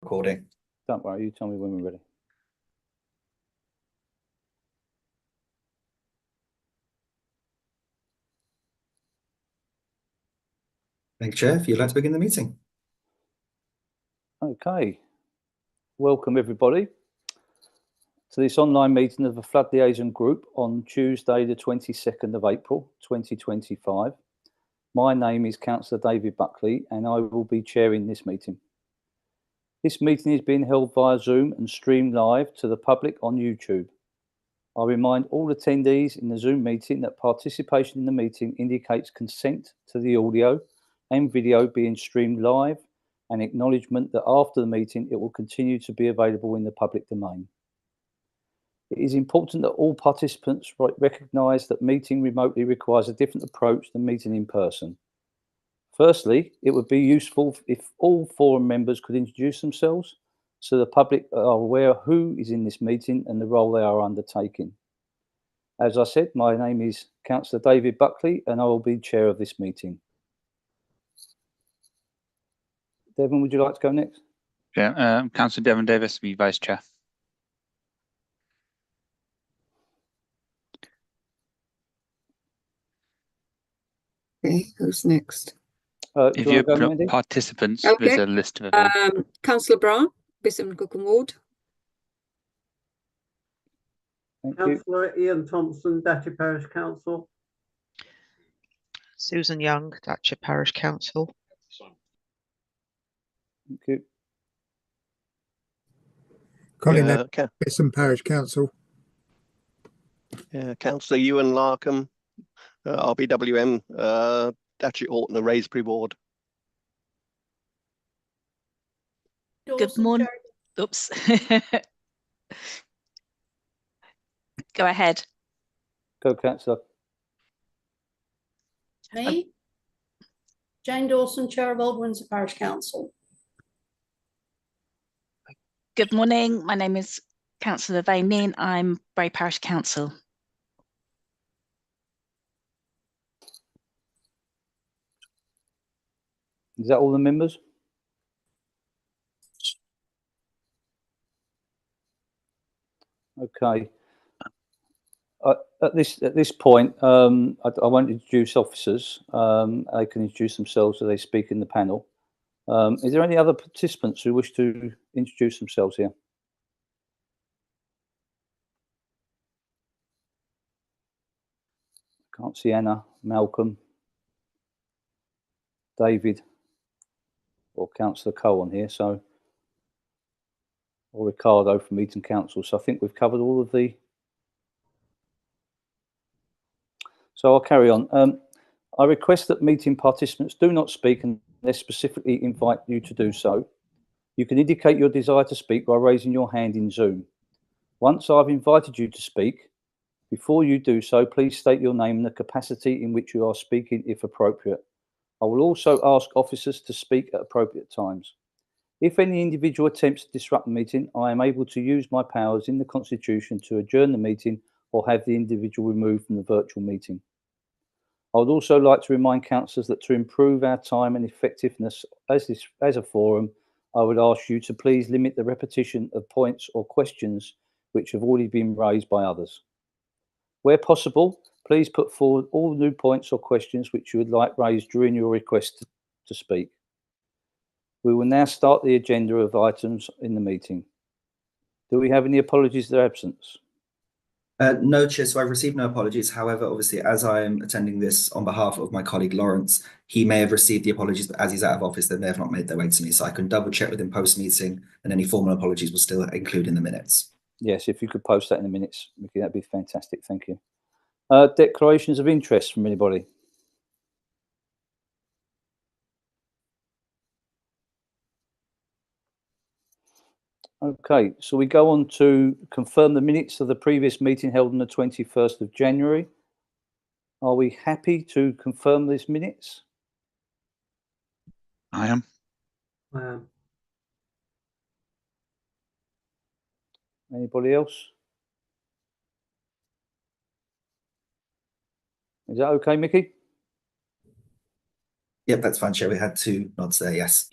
Recording. Don't worry, you tell me when we're ready. Thank you, Chair. If you'd like to begin the meeting. Okay. Welcome everybody to this online meeting of the Flood Liaison Group on Tuesday the 22nd of April 2025. My name is Councillor David Buckley and I will be chairing this meeting. This meeting is being held via Zoom and streamed live to the public on YouTube. I remind all attendees in the Zoom meeting that participation in the meeting indicates consent to the audio and video being streamed live and acknowledgement that after the meeting it will continue to be available in the public domain. It is important that all participants recognise that meeting remotely requires a different approach than meeting in person. Firstly, it would be useful if all forum members could introduce themselves so the public are aware of who is in this meeting and the role they are undertaking. As I said, my name is Councillor David Buckley and I will be chair of this meeting. Devon, would you like to go next? Yeah, Councillor Devon Davis, be vice chair. Okay, who's next? If you open up participants, okay. There's a list of everyone. Councillor Brown, Bishop Cookham Ward. Councillor Ian Thompson, Datchet Parish Council. Susan Young, Datchet Parish Council. Thank you. Colin, Bishop Parish Council. Councillor Ewan Larkham, RBWM, Datchet Horton, Raisbury Ward. Good morning. Oops. Go ahead. Go, Councillor. Me? Jane Dawson, Chair of Old Windsor Parish Council. Good morning. My name is Councillor Vainin. I'm Bray Parish Council. Is that all the members? Okay. At this point, I won't introduce officers. They can introduce themselves as they speak in the panel. Is there any other participants who wish to introduce themselves here? Can't see Anna, Malcolm, David, or Councillor Cole on here, so, or Ricardo from Eton Council. So I think we've covered all of the. So I'll carry on. I request that meeting participants do not speak unless specifically invite you to do so. You can indicate your desire to speak by raising your hand in Zoom. Once I've invited you to speak, before you do so, please state your name and the capacity in which you are speaking if appropriate. I will also ask officers to speak at appropriate times. If any individual attempts to disrupt the meeting, I am able to use my powers in the Constitution to adjourn the meeting or have the individual removed from the virtual meeting. I would also like to remind councillors that to improve our time and effectiveness as a forum, I would ask you to please limit the repetition of points or questions which have already been raised by others. Where possible, please put forward all new points or questions which you would like raised during your request to speak. We will now start the agenda of items in the meeting. Do we have any apologies for their absence? No, Chair, so I've received no apologies. However, obviously, as I am attending this on behalf of my colleague Lawrence, he may have received the apologies, but as he's out of office, then they have not made their way to me. So I can double check with him post-meeting, and any formal apologies will still include in the minutes. Yes, if you could post that in the minutes, Mickey, that'd be fantastic. Thank you. Declarations of interest from anybody? Okay, so we go on to confirm the minutes of the previous meeting held on the 21st of January. Are we happy to confirm these minutes? I am. Anybody else? Is that okay, Mickey? Yep, that's fine, Chair. We had two nods there, yes.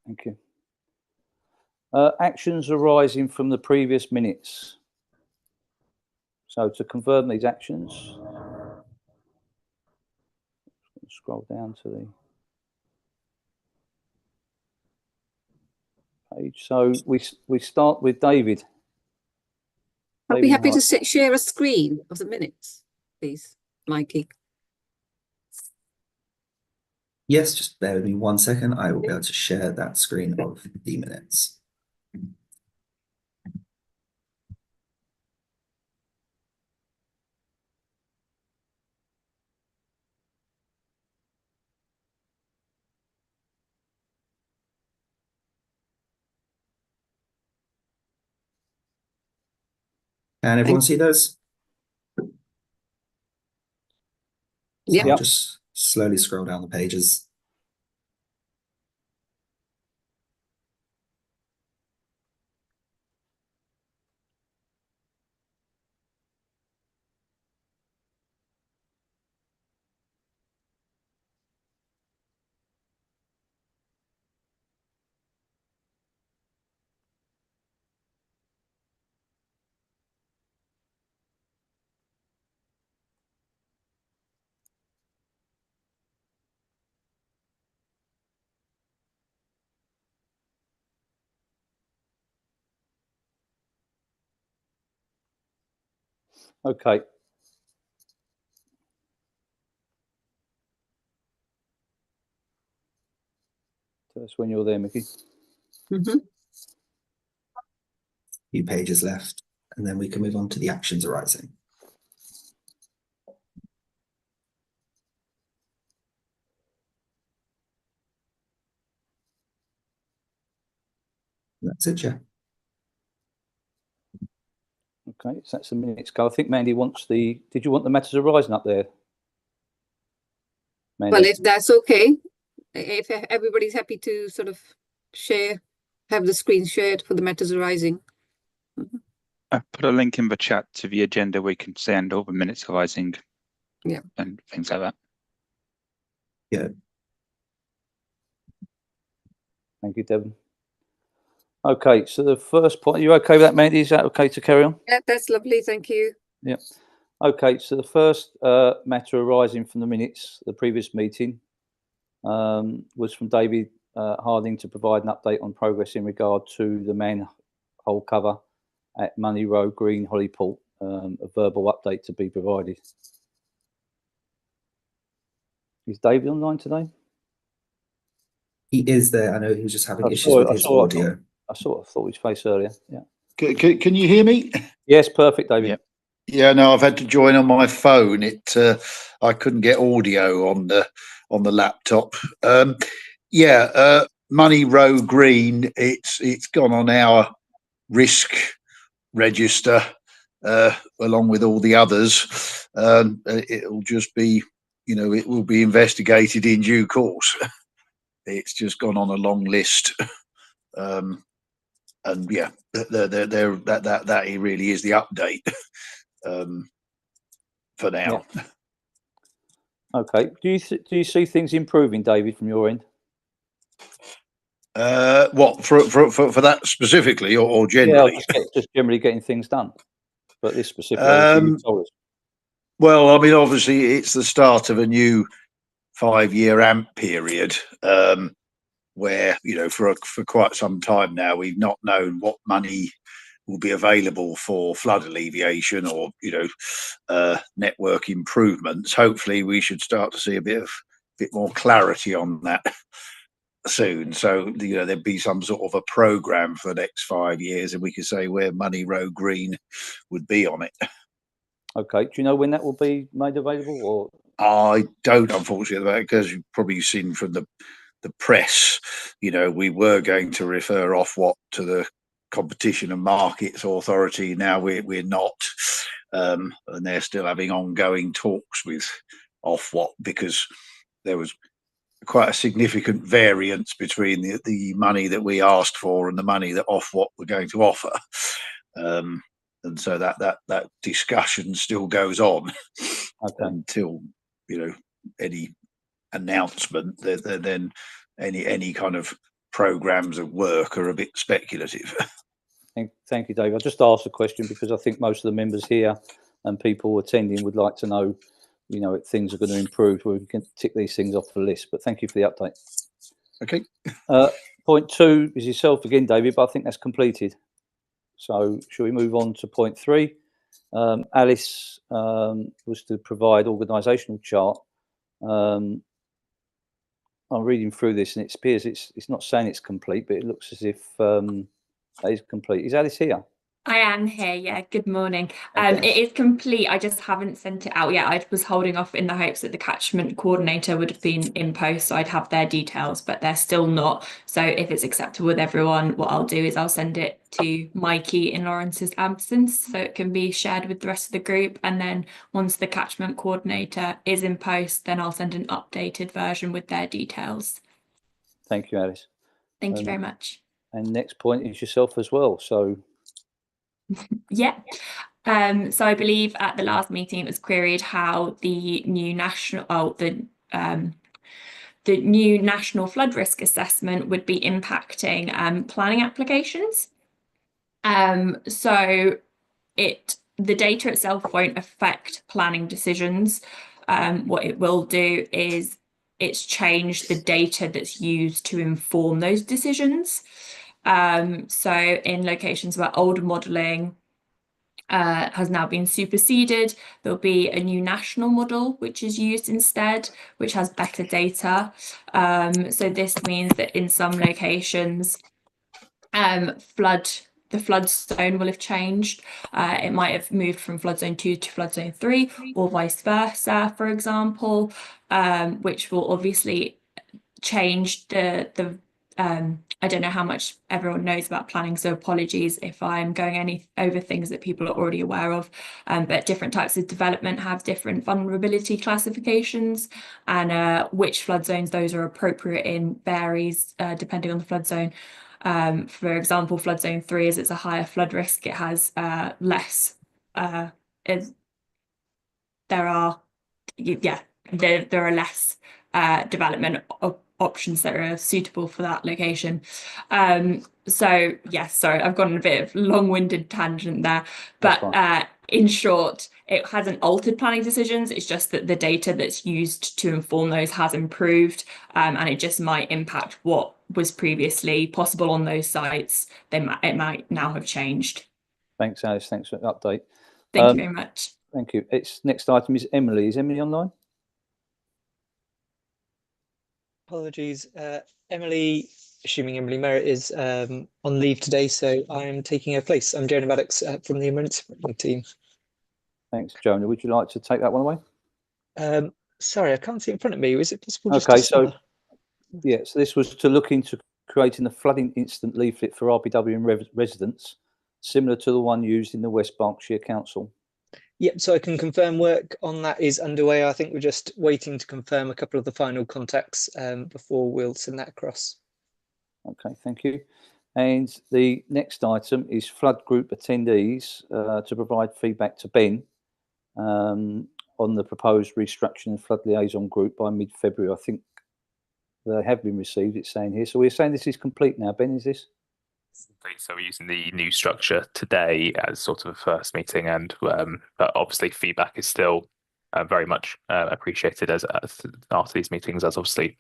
Thank you. Actions arising from the previous minutes. So to confirm these actions, scroll down to the page. So we start with David. I'll be happy to share a screen of the minutes, please, Mikey. Yes, just bear with me 1 second. I will be able to share that screen of the minutes. Can everyone see those? Yeah. I'll just slowly scroll down the pages. Okay. Tell us when you're there, Mickey. Few pages left, and then we can move on to the actions arising. That's it, Chair. Okay, so that's the minutes go. I think Mandy wants the. Did you want the matters arising up there, Mandy? Well, if that's okay, if everybody's happy to sort of have the screen shared for the matters arising. I put a link in the chat to the agenda where you can send over minutes arising. Yeah. And things like that. Yeah. Thank you, Devon. Okay, so the first point, are you okay with that, Mandy? Is that okay to carry on? Yeah, that's lovely. Thank you. Yeah. Okay, so the first matter arising from the minutes of the previous meeting was from David Harding to provide an update on progress in regard to the manhole cover at Money Road Green, Hollyport. A verbal update to be provided. Is David online today? He is there. I know he was just having issues with his audio. I thought his face earlier. Yeah. Can you hear me? Yes, perfect, David. Yeah, no, I've had to join on my phone. I couldn't get audio on the laptop. Money Row Green. It's gone on our risk register along with all the others. It'll just be, it will be investigated in due course. It's just gone on a long list. And yeah, that really is the update for now. Yeah. Okay. Do you see things improving, David, from your end? What for that specifically, or generally? Yeah, just generally getting things done. But this specifically, you told us. Well, I mean, obviously, it's the start of a new 5-year AMP period. Where for quite some time now we've not known what money will be available for flood alleviation or network improvements. Hopefully we should start to see a bit more clarity on that soon, so there'd be some sort of a program for the next 5 years and we could say where Money Row Green would be on it. Okay, do you know when that will be made available? Or I don't, unfortunately, because you've probably seen from the press, we were going to refer Ofwat to the Competition and Markets Authority. Now we're not, and they're still having ongoing talks with Ofwat because there was quite a significant variance between the money that we asked for and the money that Ofwat were going to offer. And so that discussion still goes on until any announcement, then any kind of programs of work are a bit speculative. Thank you, Dave. I just asked the question because I think most of the members here and people attending would like to know, if things are going to improve, where we can tick these things off the list. But thank you for the update. Okay. Point 2 is yourself again, David, but I think that's completed. So shall we move on to point 3? Alice was to provide organisational chart. I'm reading through this and it appears it's not saying it's complete, but it looks as if it is complete. Is Alice here? I am here, yeah. Good morning. Okay. It is complete. I just haven't sent it out yet. I was holding off in the hopes that the catchment coordinator would have been in post, so I'd have their details, but they're still not. So if it's acceptable with everyone, what I'll do is I'll send it to Mikey in Lawrence's absence so it can be shared with the rest of the group. And then once the catchment coordinator is in post, then I'll send an updated version with their details. Thank you, Alice. Thank you very much. And next point is yourself as well. So yeah. So I believe at the last meeting it was queried how the new national flood risk assessment would be impacting planning applications. So the data itself won't affect planning decisions. What it will do is it's changed the data that's used to inform those decisions. So in locations where older modelling has now been superseded, there'll be a new national model which is used instead, which has better data. So this means that in some locations, the flood zone will have changed. It might have moved from flood zone 2 to flood zone 3, or vice versa, for example, which will obviously change the I don't know how much everyone knows about planning, so apologies if I'm going over things that people are already aware of, but different types of development have different vulnerability classifications, and which flood zones those are appropriate in varies depending on the flood zone. For example, flood zone 3, as it's a higher flood risk, it has less there are less development options that are suitable for that location. So yes, sorry, I've gone on a bit of long-winded tangent there, but in short, it hasn't altered planning decisions. It's just that the data that's used to inform those has improved, and it just might impact what was previously possible on those sites. It might now have changed. Thanks, Alice. Thanks for the update. Thank you very much. Thank you. Next item is Emily. Is Emily online? Apologies, Emily, assuming Emily Merritt is on leave today, so I'm taking her place. I'm Jonah Maddox from the emergency team. Thanks, Jonah. Would you like to take that one away? Sorry, I can't see it in front of me. Is it possible just okay, to so yeah, so this was to look into creating a flooding instant leaflet for RBWM residents, similar to the one used in the West Berkshire Council. Yep, so I can confirm work on that is underway. I think we're just waiting to confirm a couple of the final contacts before we'll send that across. Okay, thank you. And the next item is flood group attendees to provide feedback to Ben on the proposed restructuring and flood liaison group by mid-February. I think they have been received, it's saying here. So we're saying this is complete now, Ben, is this? So we're using the new structure today as sort of a first meeting, and but obviously feedback is still very much appreciated as after these meetings, as obviously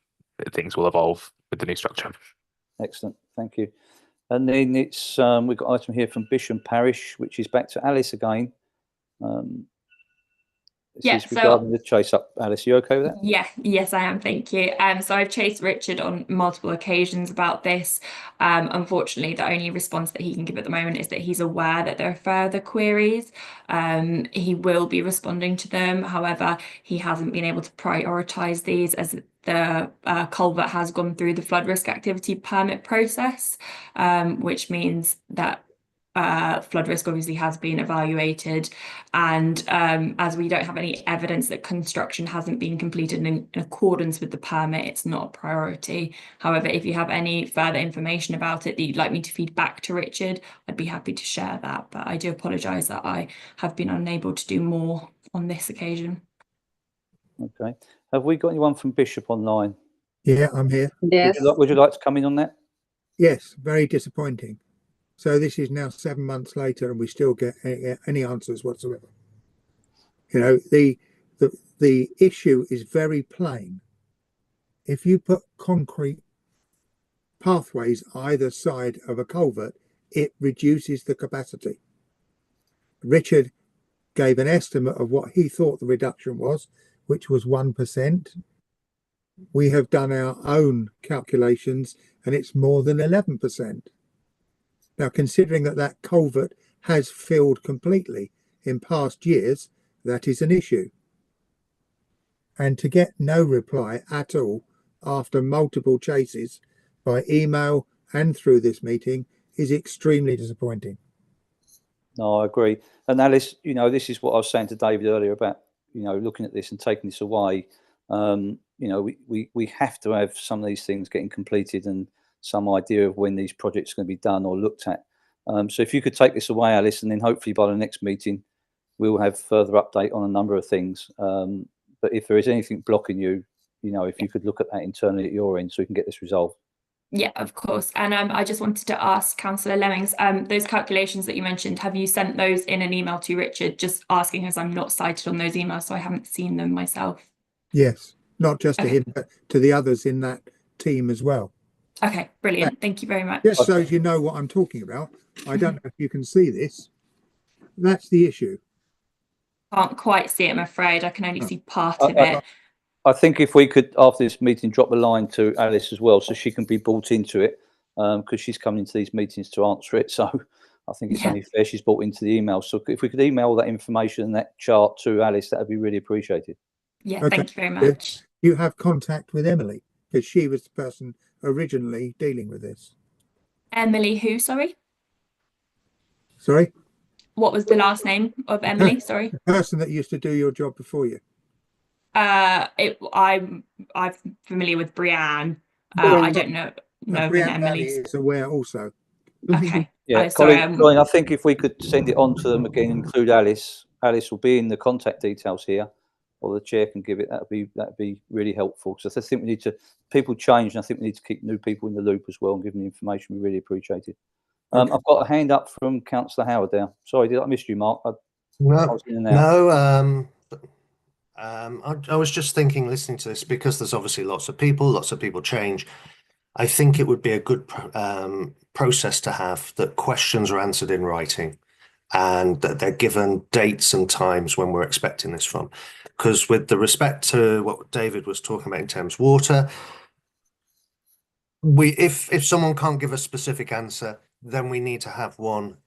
things will evolve with the new structure. Excellent, thank you. And then it's we've got an item here from Bishop Parish, which is back to Alice again. This is regarding the chase up. Alice, you okay with that? Yeah, yes, I am. Thank you. So I've chased Richard on multiple occasions about this. Unfortunately, the only response that he can give at the moment is that he's aware that there are further queries. He will be responding to them. However, he hasn't been able to prioritise these as the culvert has gone through the flood risk activity permit process, which means that flood risk obviously has been evaluated, and as we don't have any evidence that construction hasn't been completed in accordance with the permit, it's not a priority. However, if you have any further information about it that you'd like me to feed back to Richard, I'd be happy to share that, but I do apologise that I have been unable to do more on this occasion. Okay, have we got anyone from Bishop online? Yeah, I'm here. Yes. Would you like to come in on that? Yes, very disappointing. So this is now 7 months later and we still get any answers whatsoever. You know, the issue is very plain. If you put concrete pathways either side of a culvert, it reduces the capacity. Richard gave an estimate of what he thought the reduction was, which was 1%. We have done our own calculations and it's more than 11%. Now, considering that culvert has filled completely in past years, that is an issue. And to get no reply at all after multiple chases by email and through this meeting is extremely disappointing. No, I agree. And Alice, you know, this is what I was saying to David earlier about, you know, looking at this and taking this away. You know, we have to have some of these things getting completed and some idea of when these projects are going to be done or looked at. So if you could take this away, Alice, and then hopefully by the next meeting, we'll have further update on a number of things. But if there is anything blocking you, you know, if you could look at that internally at your end so we can get this resolved. Yeah, of course. And I just wanted to ask Councillor Lemmings, those calculations that you mentioned, have you sent those in an email to Richard, just asking, as I'm not cited on those emails, so I haven't seen them myself? Yes, not just to him, but to the others in that team as well. Okay, brilliant. Thank you very much. Just so you know what I'm talking about, I don't know if you can see this. That's the issue. Can't quite see it, I'm afraid. I can only see part of it. I think if we could, after this meeting, drop a line to Alice as well, so she can be brought into it, because she's coming into these meetings to answer it. So I think it's only fair she's brought into the email. So if we could email that information and that chart to Alice, that would be really appreciated. Yeah, thank you very much. You have contact with Emily, because she was the person originally dealing with this. Emily who, sorry? Sorry? What was the last name of Emily? Sorry. The person that used to do your job before you. I'm familiar with Brianne. I don't know Brianne Emily is aware also. Okay. Yeah, Colin, I think if we could send it on to them again, include Alice. Alice will be in the contact details here, or the chair can give it. That'd be really helpful. So I think we need to. People change, and I think we need to keep new people in the loop as well and give them the information. We really appreciate it. I've got a hand up from Councillor Howard there. Sorry, did I miss you, Mark? I was just thinking, listening to this, because there's obviously lots of people change. I think it would be a good process to have that questions are answered in writing and that they're given dates and times when we're expecting this from. Because with the respect to what David was talking about in Thames Water, if someone can't give a specific answer, then we need to have one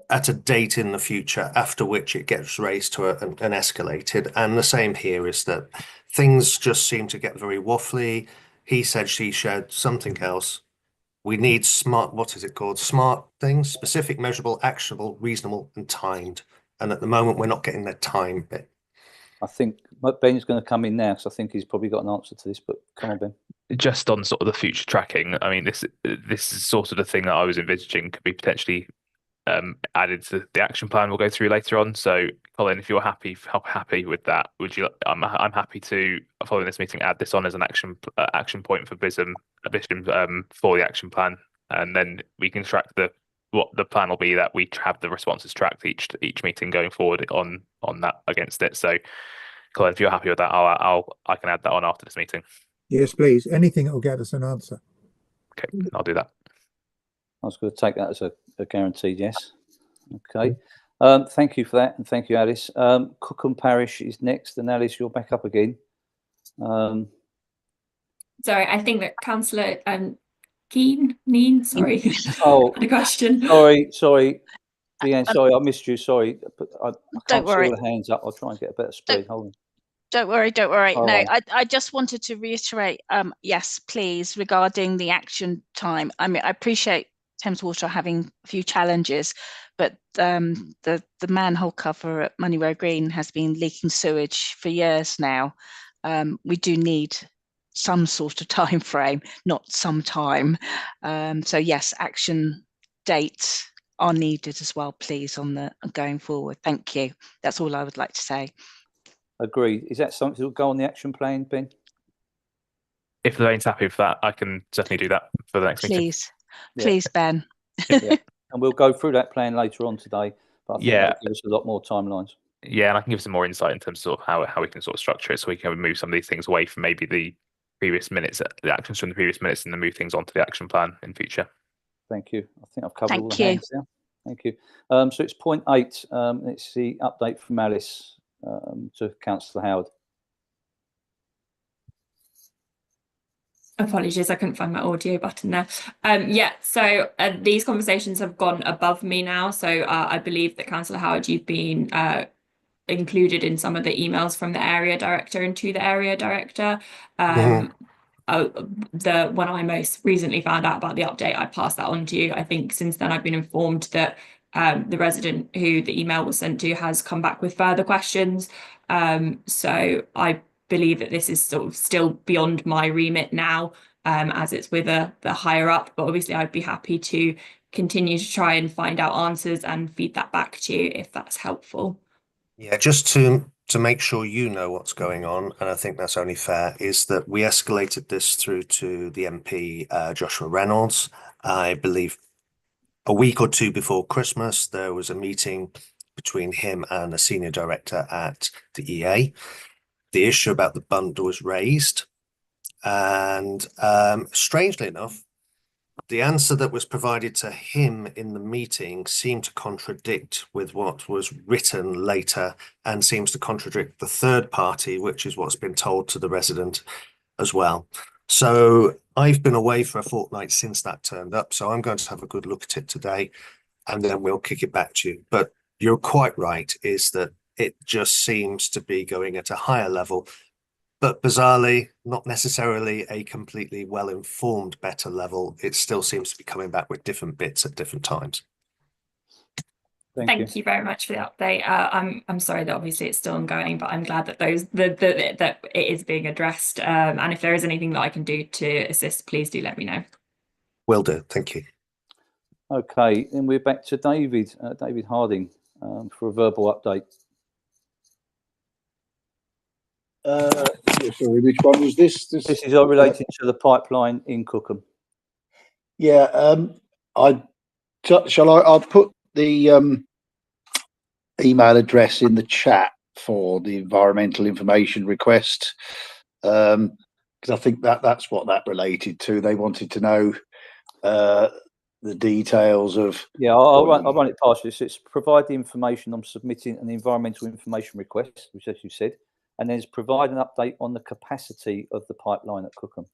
at a date in the future after which it gets raised to and escalated. And the same here is that things just seem to get very waffly. He said, she said, something else. We need smart, what is it called? Smart things, specific, measurable, actionable, reasonable, and timed. And at the moment, we're not getting that time bit. I think Ben's going to come in now, because I think he's probably got an answer to this, but come on, Ben. Just on sort of the future tracking, I mean, this is sort of the thing that I was envisaging could be potentially added to the action plan we'll go through later on. So, Colin, if you're happy with that, would you? I'm happy to, following this meeting, add this on as an action point for BISM for the action plan, and then we can track what the plan will be, that we have the responses tracked each meeting going forward on that against it. So, Colin, if you're happy with that, I can add that on after this meeting. Yes, please. Anything that will get us an answer. Okay, I'll do that. I was going to take that as a guaranteed yes. Okay. Thank you for that, and thank you, Alice. Cookham Parish is next, and Alice, you're back up again. Sorry, I think that Councillor Neen, sorry. Oh, the question. Sorry, Leanne, sorry, I missed you. Sorry, but I can't see all the hands up. I'll try and get a better speed. Hold on. Don't worry. Oh. No, I just wanted to reiterate, yes, please, regarding the action time. I mean, I appreciate Thames Water having a few challenges, but the manhole cover at Money Row Green has been leaking sewage for years now. We do need some sort of time frame, not some time. So yes, action dates are needed as well, please, on the going forward. Thank you. That's all I would like to say. Agreed. Is that something that will go on the action plan, Ben? If Lorraine's happy with that, I can certainly do that. for the next meeting? Please, Ben. Yeah. And we'll go through that plan later on today, but I think Yeah. that'll give us a lot more timelines. Yeah, and I can give some more insight in terms of how we can sort of structure it, so we can move some of these things away from maybe the previous minutes, the actions from the previous minutes, and then move things onto the action plan in future. Thank you. I think I've covered all Thank the you. hands now. Thank you. So it's point 8. It's the update from Alice to Councillor Howard. Apologies, I couldn't find my audio button there. Yeah, so these conversations have gone above me now. So I believe that Councillor Howard, you've been included in some of the emails from the area director and to the area director. When I most recently found out about the update, I passed that on to you. I think since then I've been informed that the resident who the email was sent to has come back with further questions. So I believe that this is sort of still beyond my remit now, as it's with the higher up, but obviously I'd be happy to continue to try and find out answers and feed that back to you if that's helpful. Yeah, just to make sure you know what's going on, and I think that's only fair, is that we escalated this through to the MP, Joshua Reynolds. I believe a week or two before Christmas, there was a meeting between him and a senior director at the EA. The issue about the bundle was raised, and strangely enough, the answer that was provided to him in the meeting seemed to contradict with what was written later, and seems to contradict the third party, which is what's been told to the resident as well. So I've been away for a fortnight since that turned up, so I'm going to have a good look at it today, and then we'll kick it back to you. But you're quite right, is that it just seems to be going at a higher level, but bizarrely, not necessarily a completely well-informed better level. It still seems to be coming back with different bits at different times. Thank you very much for the update. I'm sorry that obviously it's still ongoing, but I'm glad that that it is being addressed. And if there is anything that I can do to assist, please do let me know. Will do. Thank you. Okay, then we're back to David, David Harding, for a verbal update. Sorry, which one was this? This is related to the pipeline in Cookham. Yeah, I'll put the email address in the chat for the environmental information request, because I think that's what that related to. They wanted to know the details of. Yeah, I'll run it past you. So it's provide the information on submitting an environmental information request, which, as you said, and then it's provide an update on the capacity of the pipeline at Cookham.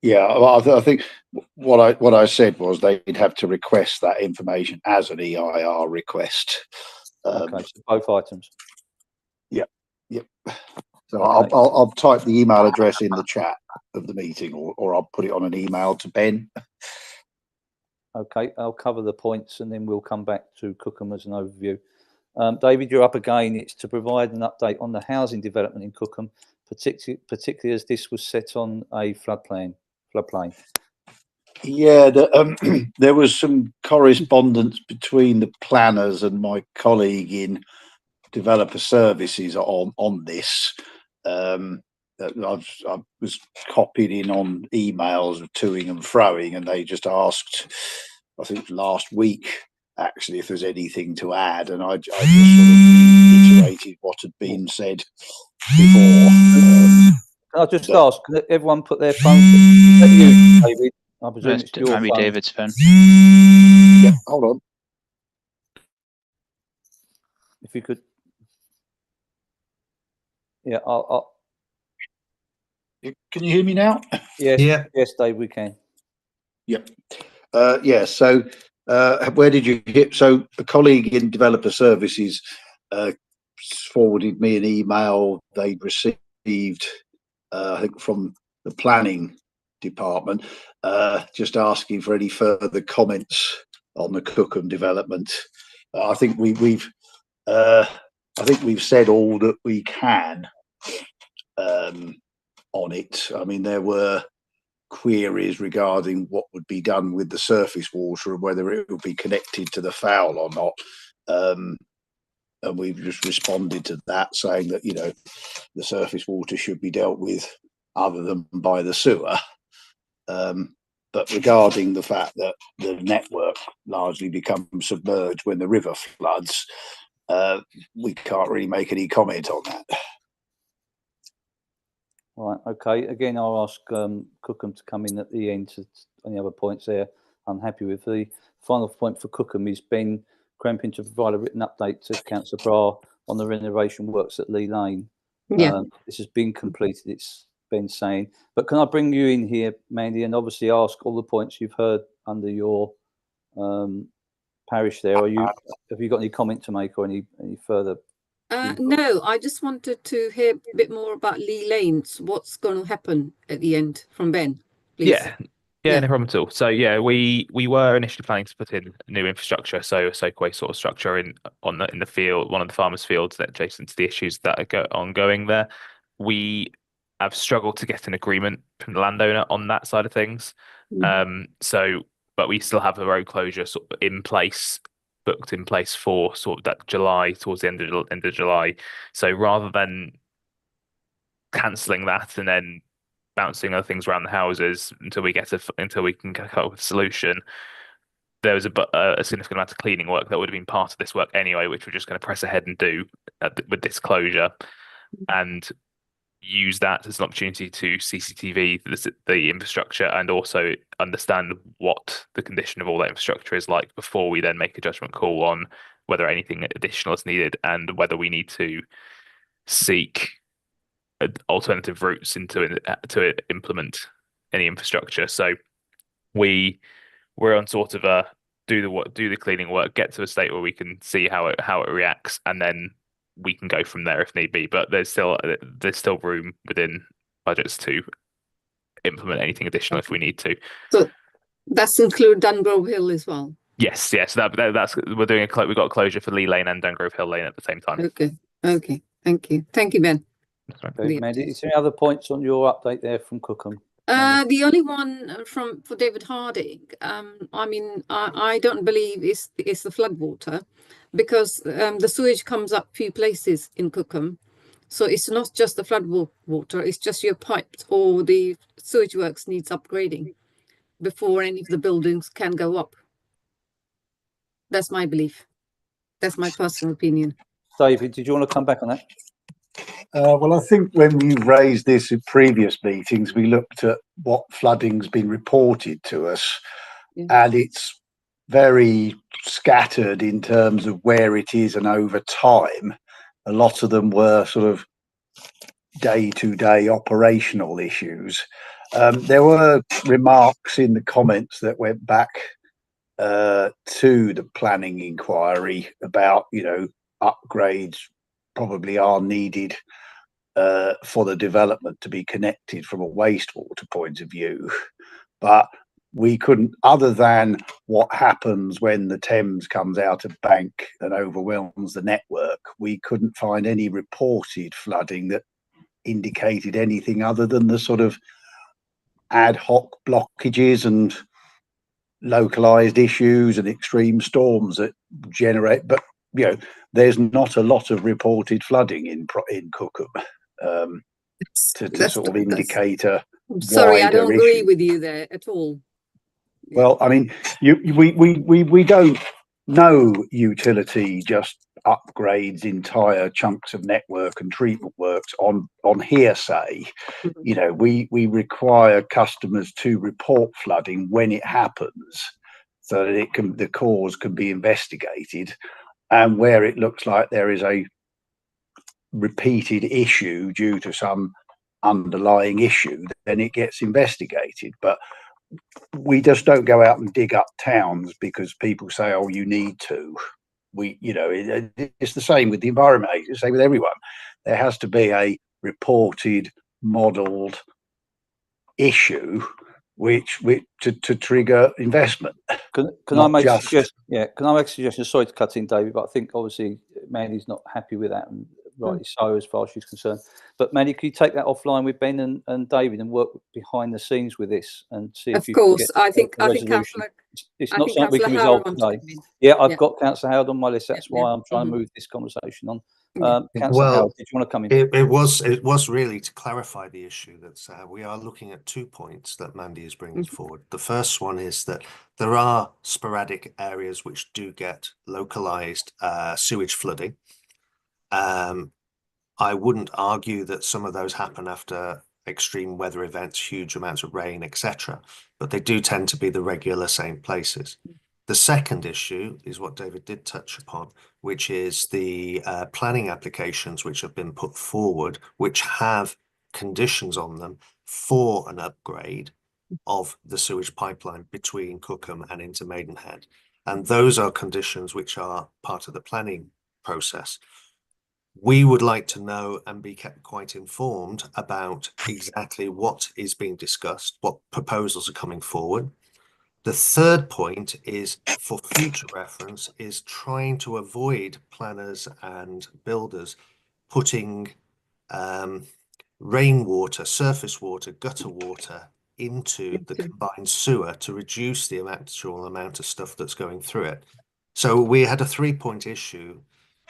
Yeah, well, I think what I said was they'd have to request that information as an EIR request. Okay, so both items. Yep. So okay. I'll type the email address in the chat of the meeting, or I'll put it on an email to Ben. Okay, I'll cover the points and then we'll come back to Cookham as an overview. David, you're up again. It's to provide an update on the housing development in Cookham, particularly as this was set on a floodplain. Yeah, there was some correspondence between the planners and my colleague in developer services on this. I was copied in on emails of toing and froing, and they just asked, I think last week actually, if there's anything to add, and I just sort of reiterated what had been said before. I'll just ask, can everyone put their phone? Is that you, David? I presume it's your phone. Maybe David's phone. Yeah, hold on. If you could. Yeah, I'll. Can you hear me now? Yes, yeah. Yes, Dave, we can. Yep. Yeah, so where did you hit? So a colleague in developer services forwarded me an email they'd received, I think from the planning department, just asking for any further comments on the Cookham development. I think we've said all that we can on it. I mean, there were queries regarding what would be done with the surface water and whether it would be connected to the foul or not. And we've just responded to that, saying that, you know, the surface water should be dealt with other than by the sewer. But regarding the fact that the network largely becomes submerged when the river floods, we can't really make any comment on that. Right, okay. Again, I'll ask Cookham to come in at the end to any other points there. I'm happy with. The final point for Cookham is Ben Cramping to provide a written update to Councillor Bra on the renovation works at Lee Lane. Yeah. This has been completed, it's been saying. But can I bring you in here, Mandy, and obviously ask all the points you've heard under your parish there? Have you got any comment to make or any further? No, I just wanted to hear a bit more about Lee Lanes. What's going to happen at the end from Ben, please? Yeah, no problem at all. So yeah, we were initially planning to put in new infrastructure, so a soakaway sort of structure in the field, one of the farmers' fields that adjacent to the issues that are ongoing there. We have struggled to get an agreement from the landowner on that side of things. But we still have the road closure sort of booked in place for sort of that July, towards the end of July. So rather than cancelling that and then bouncing other things around the houses until we can come up with a solution, there was a significant amount of cleaning work that would have been part of this work anyway, which we're just going to press ahead and do with this closure, and use that as an opportunity to CCTV the infrastructure and also understand what the condition of all that infrastructure is like before we then make a judgment call on whether anything additional is needed and whether we need to seek alternative routes to implement any infrastructure. So we're on sort of a do the cleaning work, get to a state where we can see how it reacts, and then we can go from there if need be. But there's still room within budgets to implement anything additional if we need to. So that's include Dungrove Hill as well. Yes. That's we're doing we've got a closure for Lee Lane and Dungrove Hill Lane at the same time. Okay. Thank you, Ben. Okay, Mandy, is there any other points on your update there from Cookham? The only one for David Harding. I mean, I don't believe it's the flood water, because the sewage comes up few places in Cookham, so it's not just the flood water. It's just your pipes or the sewage works needs upgrading before any of the buildings can go up. That's my belief. That's my personal opinion. David, did you want to come back on that? Well, I think when we raised this in previous meetings, we looked at what flooding's been reported to us, and it's very scattered in terms of where it is and over time. A lot of them were sort of day-to-day operational issues. There were remarks in the comments that went back to the planning inquiry about, upgrades probably are needed for the development to be connected from a wastewater point of view. But we couldn't, other than what happens when the Thames comes out of bank and overwhelms the network, we couldn't find any reported flooding that indicated anything other than the sort of ad hoc blockages and localized issues and extreme storms that generate. But there's not a lot of reported flooding in Cookham to sort of indicate a sorry, I don't agree issue. with you there at all. Well, I mean, we don't know utility just upgrades entire chunks of network and treatment works on hearsay. We require customers to report flooding when it happens, so that the cause can be investigated, and where it looks like there is a repeated issue due to some underlying issue, then it gets investigated. But we just don't go out and dig up towns because people say, oh, you need to. It's the same with the Environment Agency, it's the same with everyone. There has to be a reported, modelled issue to trigger investment. Can I make a suggestion? Yeah, can I make a suggestion? Sorry to cut in, David, but I think obviously Mandy's not happy with that, and rightly so as far as she's concerned. But Mandy, can you take that offline with Ben and David and work behind the scenes with this and see if you can get I think Councillor, it's not something we can resolve today. Yeah, I've got Councillor Howard on my list. That's why I'm trying to move this conversation on. Councillor Howard, did you want to come in? It was really to clarify the issue that we are looking at 2 points that Mandy is bringing forward. The first one is that there are sporadic areas which do get localized sewage flooding. I wouldn't argue that some of those happen after extreme weather events, huge amounts of rain, etc., but they do tend to be the regular same places. The second issue is what David did touch upon, which is the planning applications which have been put forward, which have conditions on them for an upgrade of the sewage pipeline between Cookham and into Maidenhead. And those are conditions which are part of the planning process. We would like to know and be kept quite informed about exactly what is being discussed, what proposals are coming forward. The third point is, for future reference, is trying to avoid planners and builders putting rainwater, surface water, gutter water into the combined sewer to reduce the actual amount of stuff that's going through it. So we had a 3-point issue,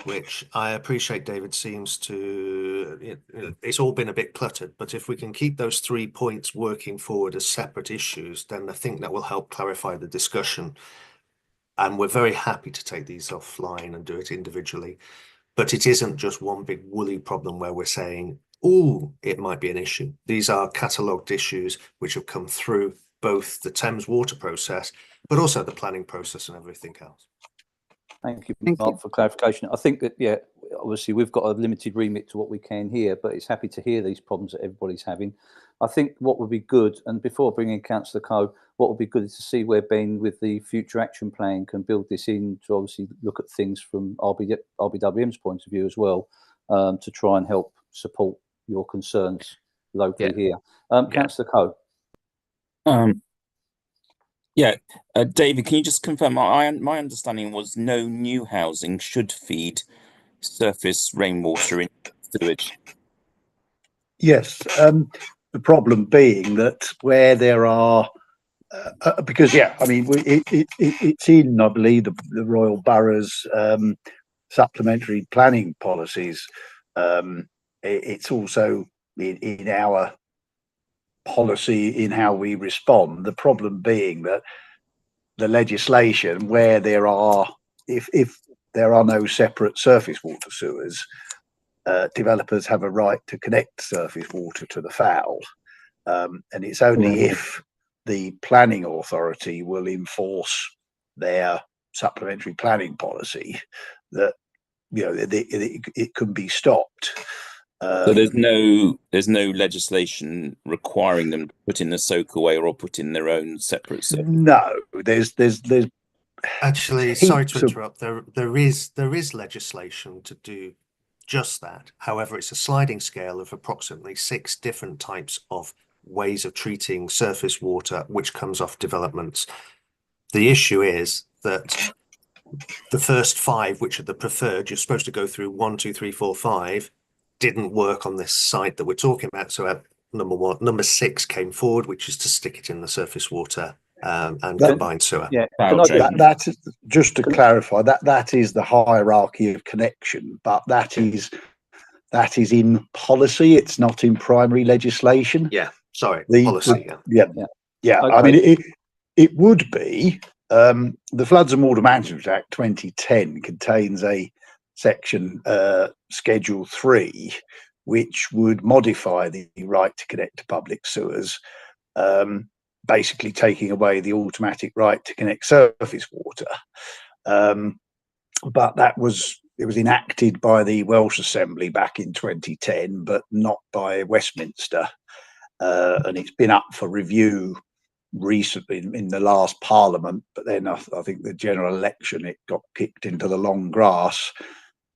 which I appreciate David seems to, it's all been a bit cluttered, but if we can keep those 3 points working forward as separate issues, then I think that will help clarify the discussion. And we're very happy to take these offline and do it individually. But it isn't just one big woolly problem where we're saying, oh, it might be an issue. These are catalogued issues which have come through both the Thames water process, but also the planning process and everything else. Thank you, Mark, for clarification. I think that, yeah, obviously we've got a limited remit to what we can hear, but it's happy to hear these problems that everybody's having. I think what would be good, and before bringing Councillor Coe, what would be good is to see where Ben, with the future action plan, can build this in to obviously look at things from RBWM's point of view as well, to try and help support your concerns locally here. Councillor Coe. David, can you just confirm? My understanding was no new housing should feed surface rainwater into sewage. Yes, the problem being that where there are, because I mean it's in, I believe, the Royal Borough's supplementary planning policies. It's also in our policy in how we respond. The problem being that the legislation, where there are, if there are no separate surface water sewers, developers have a right to connect surface water to the foul, and it's only if the planning authority will enforce their supplementary planning policy that it can be stopped. So there's no legislation requiring them to put in the soakaway or put in their own separate surface. No, there's actually, sorry to interrupt. There is legislation to do just that. However, it's a sliding scale of approximately 6 different types of ways of treating surface water, which comes off developments. The issue is that the first 5, which are the preferred, you're supposed to go through 1, 2, 3, 4, 5. Didn't work on this site that we're talking about. So number 6 came forward, which is to stick it in the surface water and combined sewer. Yeah, that's just to clarify, that is the hierarchy of connection, but that is in policy. It's not in primary legislation. Yeah, sorry, policy. Yeah. I mean, it would be. The Floods and Water Management Act 2010 contains a section, Schedule 3, which would modify the right to connect to public sewers, basically taking away the automatic right to connect surface water. But it was enacted by the Welsh Assembly back in 2010, but not by Westminster, and it's been up for review recently in the last Parliament. But then I think the general election, it got kicked into the long grass.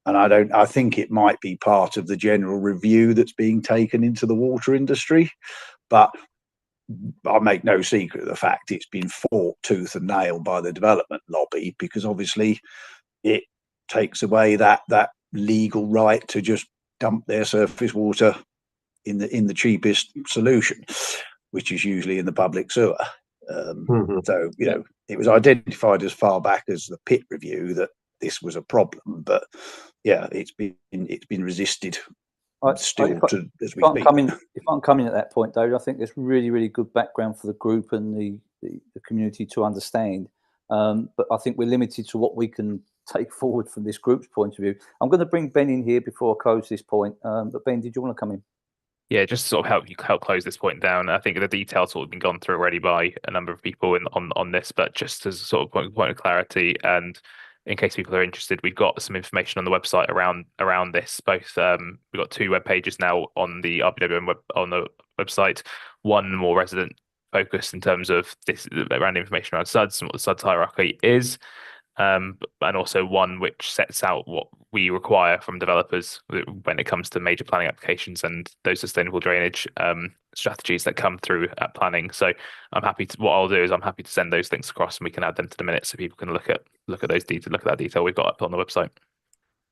And I think it might be part of the general review that's being taken into the water industry. But I make no secret of the fact it's been fought tooth and nail by the development lobby, because obviously it takes away that legal right to just dump their surface water in the cheapest solution, which is usually in the public sewer. So, it was identified as far back as the Pitt review that this was a problem. But yeah, it's been resisted as we speak. If I'm coming at that point, David, I think there's really good background for the group and the community to understand. But I think we're limited to what we can take forward from this group's point of view. I'm going to bring Ben in here before I close this point. But Ben, did you want to come in? Yeah, just to sort of help close this point down. I think the details sort of been gone through already by a number of people on this, but just as a sort of point of clarity, and in case people are interested, we've got some information on the website around this. Both we've got 2 web pages now on the RBWM website. One more resident focused in terms of this around information around SUDS and what the SUDS hierarchy is. And also one which sets out what we require from developers when it comes to major planning applications and those sustainable drainage strategies that come through at planning. So what I'll do is I'm happy to send those things across and we can add them to the minutes so people can look at those details, look at that detail we've got up on the website.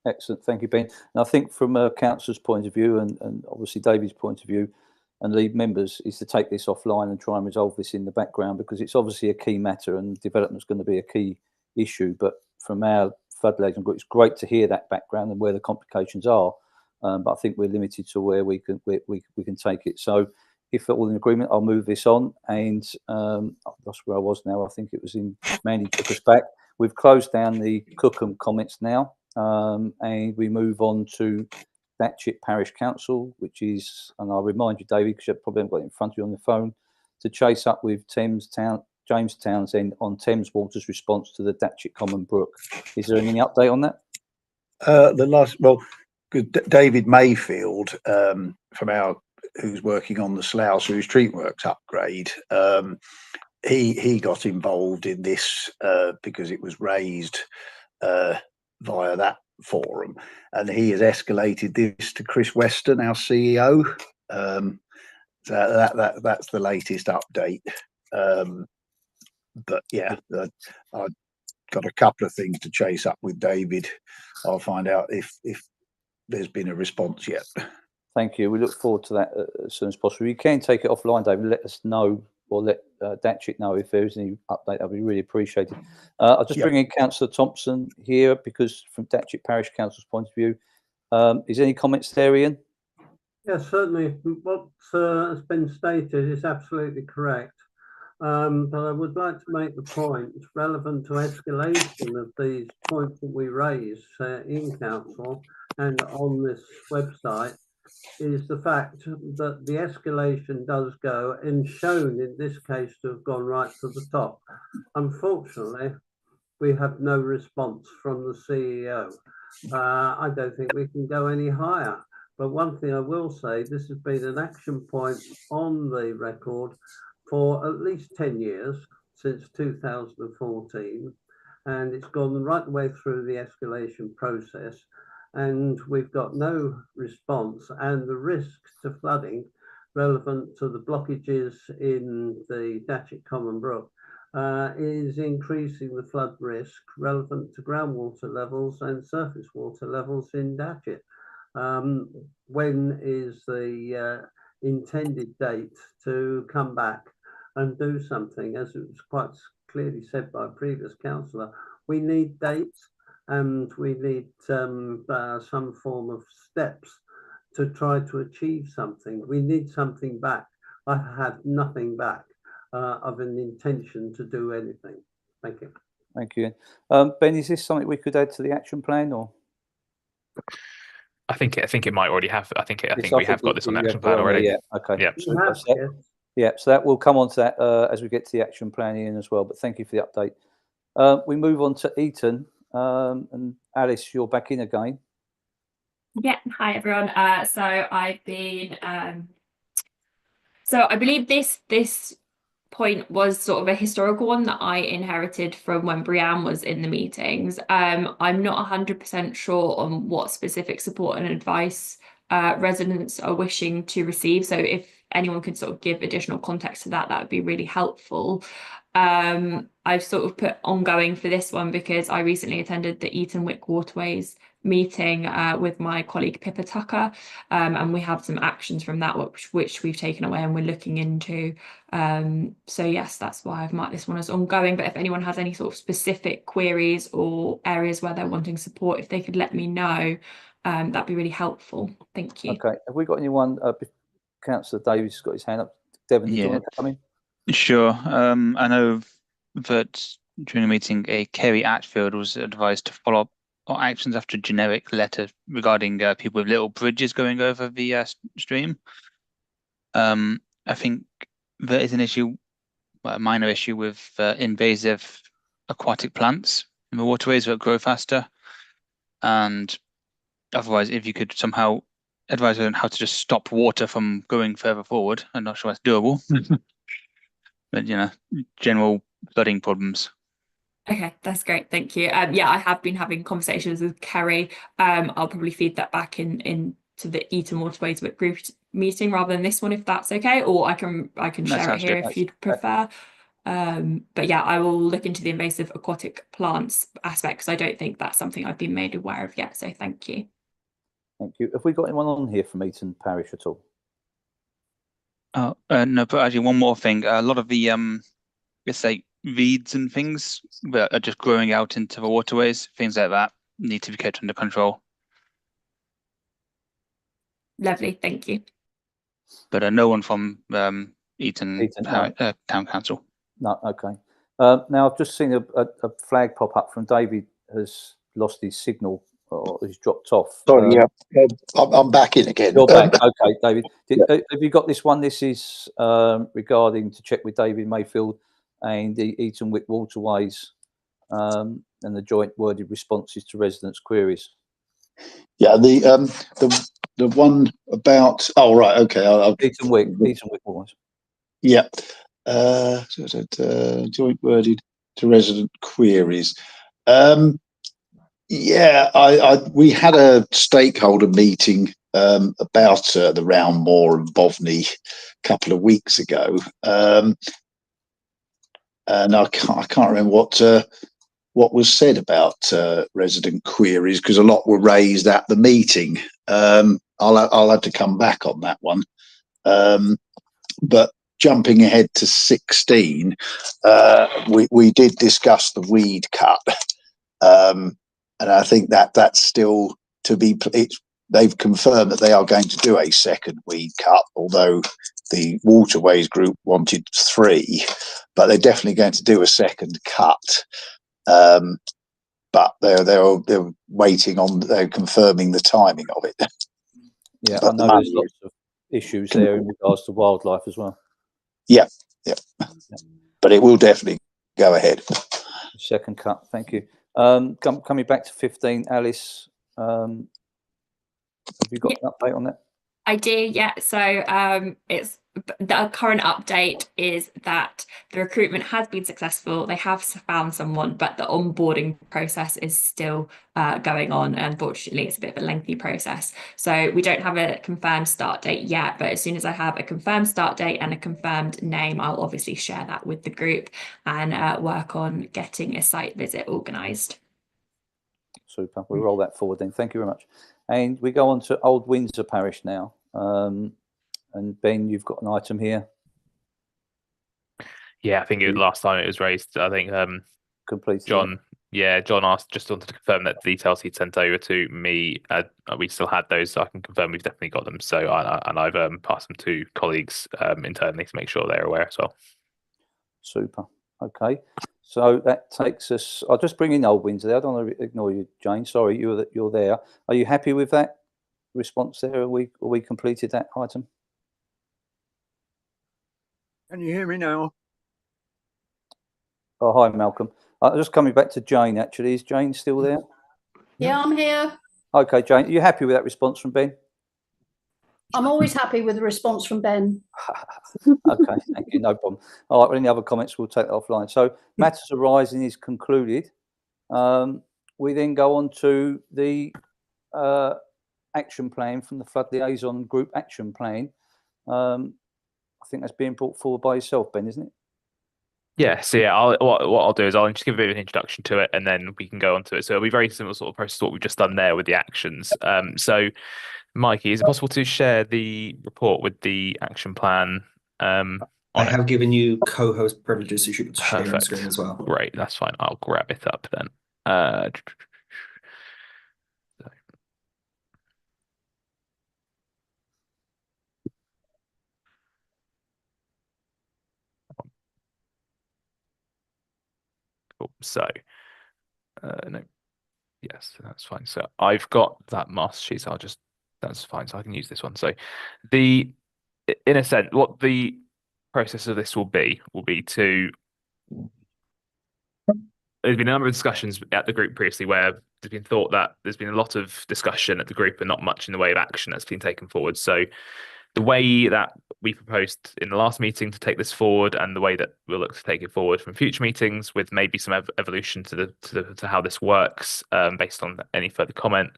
Excellent, thank you, Ben. And I think from a councillor's point of view and obviously David's point of view and lead members is to take this offline and try and resolve this in the background, because it's obviously a key matter and development's going to be a key issue. But from our flood liaison group, it's great to hear that background and where the complications are, but I think we're limited to where we can take it. So if all in agreement, I'll move this on. And I've lost where I was now. I think it was in Mandy took us back. We've closed down the Cookham comments now, and we move on to Datchet Parish Council, which is, and I'll remind you, David, because you probably haven't got it in front of you on the phone, to chase up with James Townsend on Thames Water's response to the Datchet Common Brook. Is there any update on that? David Mayfield from who's working on the Slough Sewage Treatment Works upgrade, he got involved in this because it was raised via that forum, and he has escalated this to Chris Weston, our CEO. So that's the latest update. But yeah, I've got a couple of things to chase up with David. I'll find out if there's been a response yet. Thank you. We look forward to that as soon as possible. You can take it offline, David. Let us know, or let Datchet know if there is any update. That'd be really appreciated. I'll just bring in Councillor Thompson here, because from Datchet Parish Council's point of view, is there any comments there, Ian? Yes, certainly. What has been stated is absolutely correct. But I would like to make the point relevant to escalation of these points that we raise in council and on this website, is the fact that the escalation does go, and shown in this case to have gone right to the top. Unfortunately, we have no response from the CEO. I don't think we can go any higher. But one thing I will say, this has been an action point on the record for at least 10 years, since 2014, and it's gone right the way through the escalation process, and we've got no response, and the risk to flooding relevant to the blockages in the Datchet Common Brook is increasing the flood risk relevant to groundwater levels and surface water levels in Datchet. When is the intended date to come back and do something? As it was quite clearly said by a previous councillor, we need dates and we need some form of steps to try to achieve something. We need something back. I have nothing back of an intention to do anything. Thank you. Thank you. Ben, is this something we could add to the action plan, or? I think it might already have. I think we have got this on the action plan already. Yeah. Okay. Yeah. So that will come on to that as we get to the action plan in as well. But thank you for the update. We move on to Eton, and Alice, you're back in again. Yeah. Hi everyone. So I've been. So I believe this point was sort of a historical one that I inherited from when Brianne was in the meetings. I'm not 100% sure on what specific support and advice residents are wishing to receive. So if anyone could sort of give additional context to that, that would be really helpful. I've sort of put ongoing for this one because I recently attended the Eton Wick Waterways meeting with my colleague Pippa Tucker, and we have some actions from that which we've taken away and we're looking into. So yes, that's why I've marked this one as ongoing, but if anyone has any sort of specific queries or areas where they're wanting support, if they could let me know, that'd be really helpful. Thank you. Okay, have we got anyone? Councillor Davies has got his hand up. Devon, did you want to come in? Sure. I know that during the meeting, Kerry Atfield was advised to follow up on actions after a generic letter regarding people with little bridges going over the stream. I think there is an issue, a minor issue, with invasive aquatic plants in the waterways that grow faster. And otherwise, if you could somehow advise on how to just stop water from going further forward, I'm not sure that's doable. But general flooding problems. Okay, that's great. Thank you. Yeah, I have been having conversations with Kerry. I'll probably feed that back into the Eton Waterways group meeting rather than this one, if that's okay, or I can share it here if you'd prefer. But yeah, I will look into the invasive aquatic plants aspect because I don't think that's something I've been made aware of yet. So thank you. Thank you. Have we got anyone on here from Eton Parish at all? No, but actually one more thing. A lot of the let's say reeds and things that are just growing out into the waterways, things like that need to be kept under control. Lovely, thank you. But no one from Eton no. Town Council. No, okay. Now I've just seen a flag pop up from David has lost his signal or has dropped off. Sorry, I'm back in again. You're back. Okay, David. Have you got this one? This is regarding to check with David Mayfield and the Eton Wick Waterways and the joint worded responses to residents' queries. Yeah, the one about Eton Wick Waterways. Yeah. Joint worded to resident queries. We had a stakeholder meeting about the Round Moor and Boveney a couple of weeks ago, and I can't remember what was said about resident queries because a lot were raised at the meeting. I'll have to come back on that one, but. Jumping ahead to 16, we did discuss the weed cut, and I think that's still to be. They've confirmed that they are going to do a second weed cut, although the Waterways group wanted 3, but they're definitely going to do a second cut. But they're waiting on. They're confirming the timing of it. Yeah, I know there's lots of issues there in regards to wildlife as well. Yeah, but it will definitely go ahead. Second cut, thank you. Coming back to 15, Alice, have you got an update on that? I do, yeah. So it's the current update is that the recruitment has been successful. They have found someone, but the onboarding process is still going on. Unfortunately, it's a bit of a lengthy process. So we don't have a confirmed start date yet, but as soon as I have a confirmed start date and a confirmed name, I'll obviously share that with the group and work on getting a site visit organised. Super. We'll roll that forward then. Thank you very much. And we go on to Old Windsor Parish now. And Ben, you've got an item here. Yeah, I think last time it was raised, I think completed. John asked, just wanted to confirm that the details he'd sent over to me, we still had those, so I can confirm we've definitely got them. So I've passed them to colleagues internally to make sure they're aware as well. Super. Okay. So that takes us. I'll just bring in Old Windsor there. I don't want to ignore you, Jane. Sorry, you're there. Are you happy with that response there? Are we completed that item? Can you hear me now? Oh, hi, Malcolm. Just coming back to Jane, actually. Is Jane still there? Yeah, I'm here. Okay, Jane. Are you happy with that response from Ben? I'm always happy with the response from Ben. Okay, thank you. No problem. All right, well, any other comments, we'll take that offline. So matters arising is concluded. We then go on to the action plan from the Flood Liaison Group action plan. I think that's being brought forward by yourself, Ben, isn't it? Yeah, so yeah, what I'll do is I'll just give a bit of an introduction to it, and then we can go on to it. So it'll be very similar sort of process to what we've just done there with the actions. So, Mikey, is it possible to share the report with the action plan? I have given you co-host privileges, so you should share on Perfect. screen as well. Great, that's fine. I'll grab it up then. Cool. So, no, yes, that's fine. So I've got that master sheet. So that's fine. So I can use this one. So in a sense, what the process of this will be to. There's been a number of discussions at the group previously where there's been thought that there's been a lot of discussion at the group and not much in the way of action that's been taken forward. So the way that we proposed in the last meeting to take this forward, and the way that we'll look to take it forward from future meetings, with maybe some evolution to how this works, based on any further comment,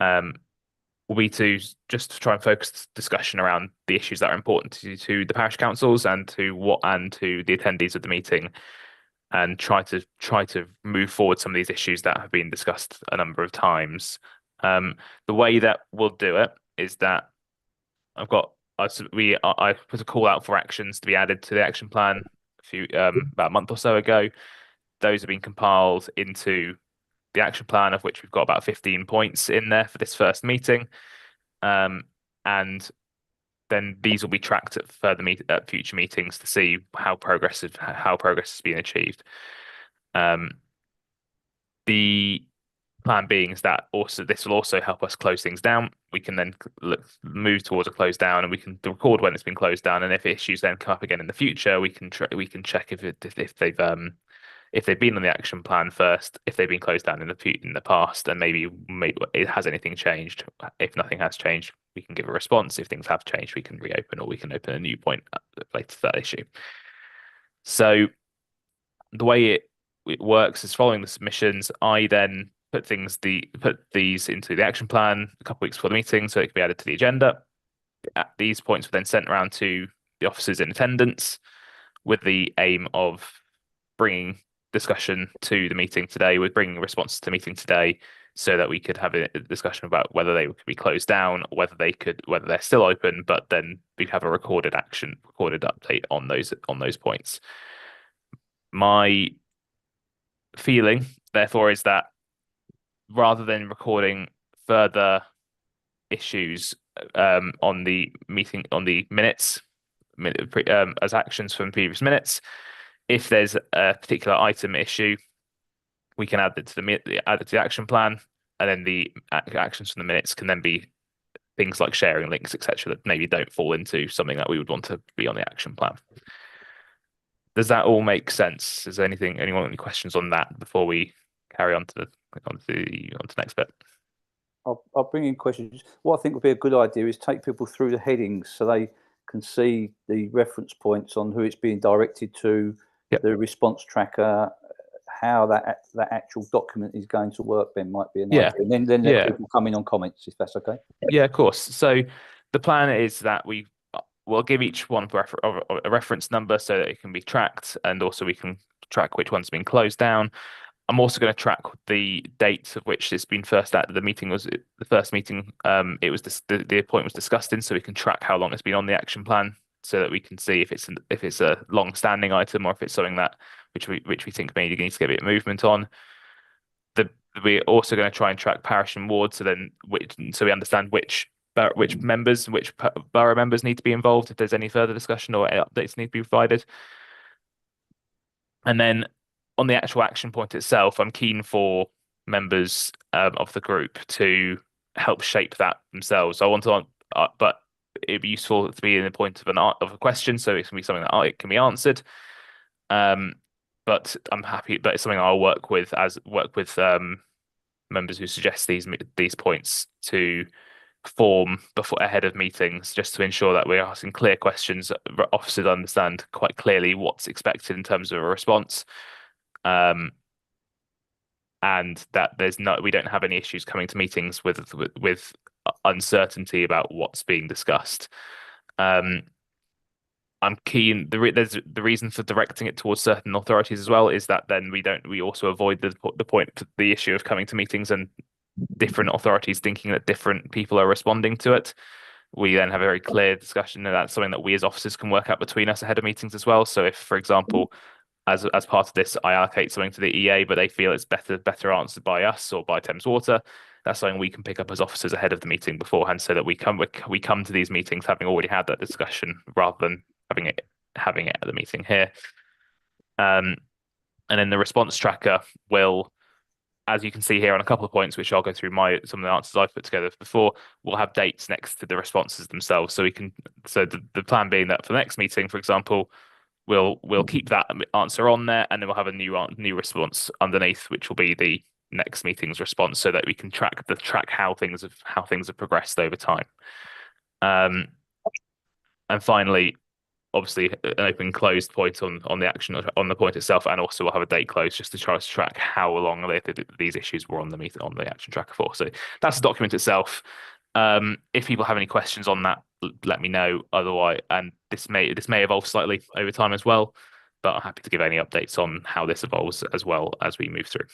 will be to just try and focus discussion around the issues that are important to the parish councils and to the attendees of the meeting, and try to move forward some of these issues that have been discussed a number of times. The way that we'll do it is that I put a call out for actions to be added to the action plan about a month or so ago. Those have been compiled into the action plan, of which we've got about 15 points in there for this first meeting, and then these will be tracked at future meetings to see how progress is being achieved. The plan being is that this will also help us close things down. We can then move towards a close down, and we can record when it's been closed down. And if issues then come up again in the future, we can check if they've been on the action plan first, if they've been closed down in the past, and maybe it has anything changed. If nothing has changed, we can give a response. If things have changed, we can reopen, or we can open a new point later to that issue. So the way it works is, following the submissions, I then put these into the action plan a couple of weeks before the meeting, so it can be added to the agenda. These points were then sent around to the officers in attendance, with the aim of bringing discussion to the meeting today, bringing responses to the meeting today, so that we could have a discussion about whether they could be closed down, or whether they're still open, but then we have a recorded update on those points. My feeling, therefore, is that rather than recording further issues on the minutes as actions from previous minutes, if there's a particular item issue, we can add it to the action plan, and then the actions from the minutes can then be things like sharing links, etc., that maybe don't fall into something that we would want to be on the action plan. Does that all make sense? Is there anyone any questions on that before we carry on to the next bit? I'll bring in questions. What I think would be a good idea is take people through the headings so they can see the reference points on who it's being directed to, the response tracker, how that actual document is going to work. Then might be an idea. And then let people come in on comments, if that's okay. Yeah, of course. So the plan is that we'll give each one a reference number so that it can be tracked, and also we can track which one's been closed down. I'm also going to track the date of which it's been first at. The meeting was the first meeting. It was the appointment was discussed in, so we can track how long it's been on the action plan, so that we can see if it's a long-standing item, or if it's something that which we think maybe needs to get a bit of movement on. We're also going to try and track parish and ward, so we understand which borough members need to be involved if there's any further discussion or updates need to be provided. And then on the actual action point itself, I'm keen for members of the group to help shape that themselves. I want to, but it'd be useful to be in the point of a question, so it can be something that it can be answered. But I'm happy. But it's something I'll work with members who suggest these points to form ahead of meetings, just to ensure that we're asking clear questions. Officers understand quite clearly what's expected in terms of a response, and that we don't have any issues coming to meetings with uncertainty about what's being discussed. I'm keen. There's the reason for directing it towards certain authorities as well is that then we also avoid the issue of coming to meetings and different authorities thinking that different people are responding to it. We then have a very clear discussion, and that's something that we as officers can work out between us ahead of meetings as well. So if, for example, as part of this, I allocate something to the EA, but they feel it's better answered by us or by Thames Water, that's something we can pick up as officers ahead of the meeting beforehand, so that we come to these meetings having already had that discussion rather than having it at the meeting here. And then the response tracker will, as you can see here on a couple of points, which I'll go through some of the answers I've put together before, we'll have dates next to the responses themselves. So the plan being that for the next meeting, for example, we'll keep that answer on there, and then we'll have a new response underneath, which will be the next meeting's response, so that we can track how things have progressed over time. And finally, obviously, an open closed point on the action on the point itself, and also we'll have a date closed just to try to track how long these issues were on the action tracker for. So that's the document itself. If people have any questions on that, let me know. Otherwise, and this may evolve slightly over time as well, but I'm happy to give any updates on how this evolves as well as we move through.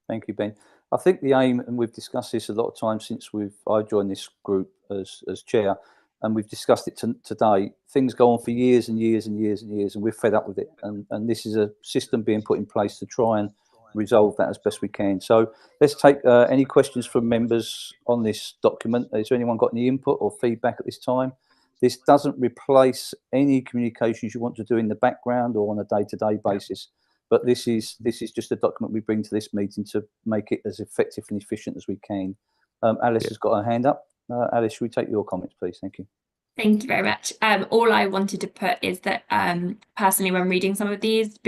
Thank you, Ben. I think the aim, and we've discussed this a lot of times since I joined this group as chair, and we've discussed it today. Things go on for years and years and years and years, and we're fed up with it. And this is a system being put in place to try and resolve that as best we can. So let's take any questions from members on this document. Has anyone got any input or feedback at this time? This doesn't replace any communications you want to do in the background or on a day-to-day basis, but this is just a document we bring to this meeting to make it as effective and efficient as we can. Alice has got her hand up. Alice, should we take your comments, please? Thank you. Thank you very much. All I wanted to put is that personally, when reading some of these,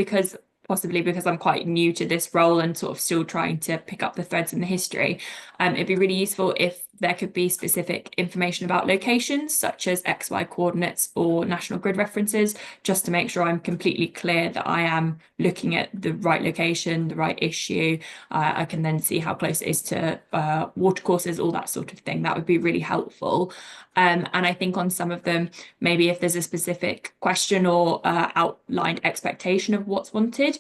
possibly because I'm quite new to this role and sort of still trying to pick up the threads in the history, it'd be really useful if there could be specific information about locations such as XY coordinates or national grid references, just to make sure I'm completely clear that I am looking at the right location, the right issue. I can then see how close it is to watercourses, all that sort of thing. That would be really helpful. And I think on some of them, maybe if there's a specific question or outlined expectation of what's wanted,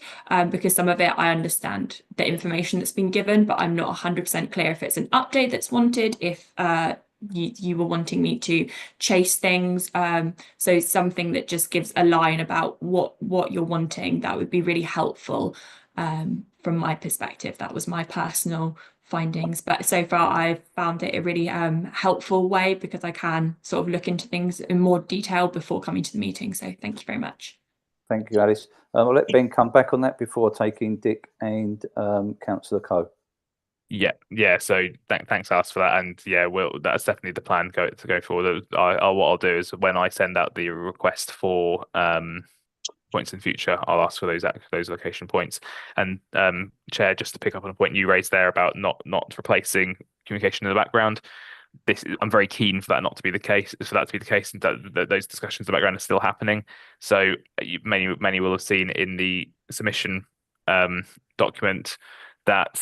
because some of it I understand the information that's been given, but I'm not 100% clear if it's an update that's wanted, if you were wanting me to chase things. So something that just gives a line about what you're wanting, that would be really helpful from my perspective. That was my personal findings, but so far I've found it a really helpful way, because I can sort of look into things in more detail before coming to the meeting. So thank you very much. Thank you, Alice. I'll let Ben come back on that before taking Dick and Councillor Coe. Yeah. So thanks, Alice, for that. And yeah, that's definitely the plan to go forward. What I'll do is when I send out the request for points in the future, I'll ask for those location points. And Chair, just to pick up on a point you raised there about not replacing communication in the background, I'm very keen for that to be the case, and that those discussions in the background are still happening. So many will have seen in the submission document that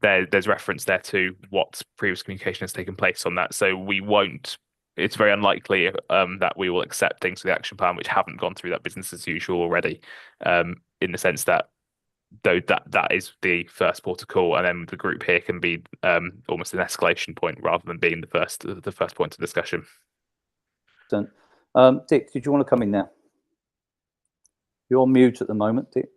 there's reference there to what previous communication has taken place on that. So it's very unlikely that we will accept things for the action plan which haven't gone through that business as usual already, in the sense that that is the first port of call, and then the group here can be almost an escalation point rather than being the first point of discussion. Dick, did you want to come in now? You're on mute at the moment, Dick.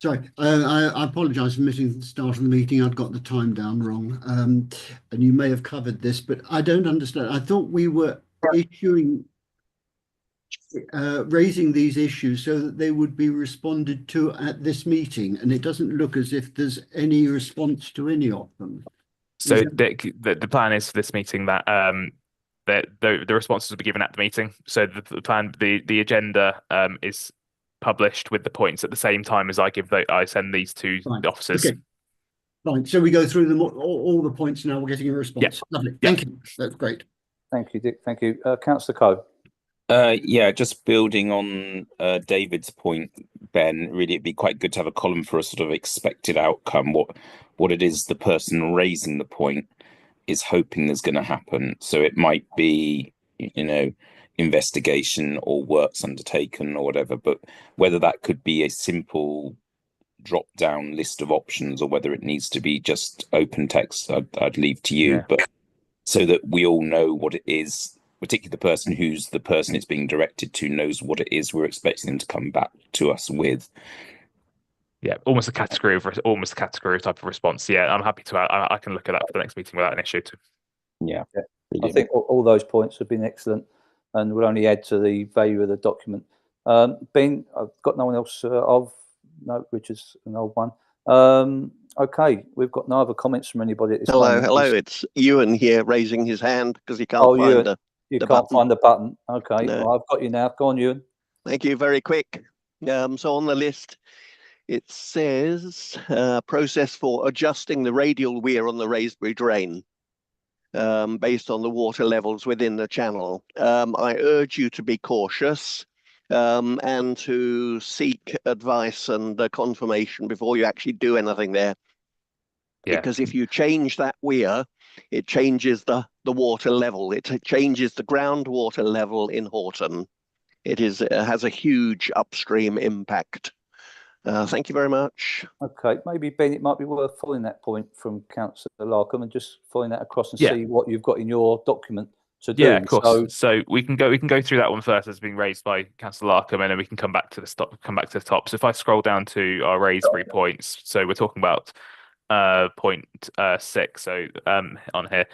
Sorry, I apologise for missing the start of the meeting. I'd got the time down wrong, and you may have covered this, but I don't understand. I thought we were raising these issues so that they would be responded to at this meeting, and it doesn't look as if there's any response to any of them. So Dick, the plan is for this meeting that the responses will be given at the meeting. So the plan, the agenda is published with the points at the same time as I send these to the officers. Okay. Fine. So we go through them all the points now. We're getting a response. Yep. Lovely. Thank you. That's great. Thank you, Dick. Thank you, Councillor Coe. Yeah, just building on David's point, Ben. Really, it'd be quite good to have a column for a sort of expected outcome. What it is the person raising the point is hoping there's going to happen. So it might be, you know, investigation or works undertaken or whatever, but whether that could be a simple drop down list of options or whether it needs to be just open text, I'd leave to you. Yeah. But so that we all know what it is, particularly the person it's being directed to knows what it is we're expecting them to come back to us with. Yeah, almost a category type of response. Yeah, I'm happy to. I can look at that for the next meeting without an issue too. Yeah, I think all those points have been excellent, and will only add to the value of the document. Ben, I've got no one else. No, Richard's an old one. Okay, we've got no other comments from anybody at this moment. Hello, it's Ewan here raising his hand because he can't find Ewan, the you can't button. find the button. Okay, No. well, I've got you now. Go on, Ewan. Thank you. Very quick. So on the list, it says process for adjusting the radial weir on the Raisbury drain based on the water levels within the channel. I urge you to be cautious and to seek advice and confirmation before you actually do anything there. Yeah. Because if you change that weir, it changes the water level. It changes the groundwater level in Horton. It has a huge upstream impact. Thank you very much. Okay, maybe Ben, it might be worth following that point from Councillor Larkham and just following that across and Yeah. see what you've got in your document to do. Yeah, of course. So, So we can go through that one first as being raised by Councillor Larkham, and then we can come back to the top. So if I scroll down to our Raisbury points, so we're talking about point 6. So on here,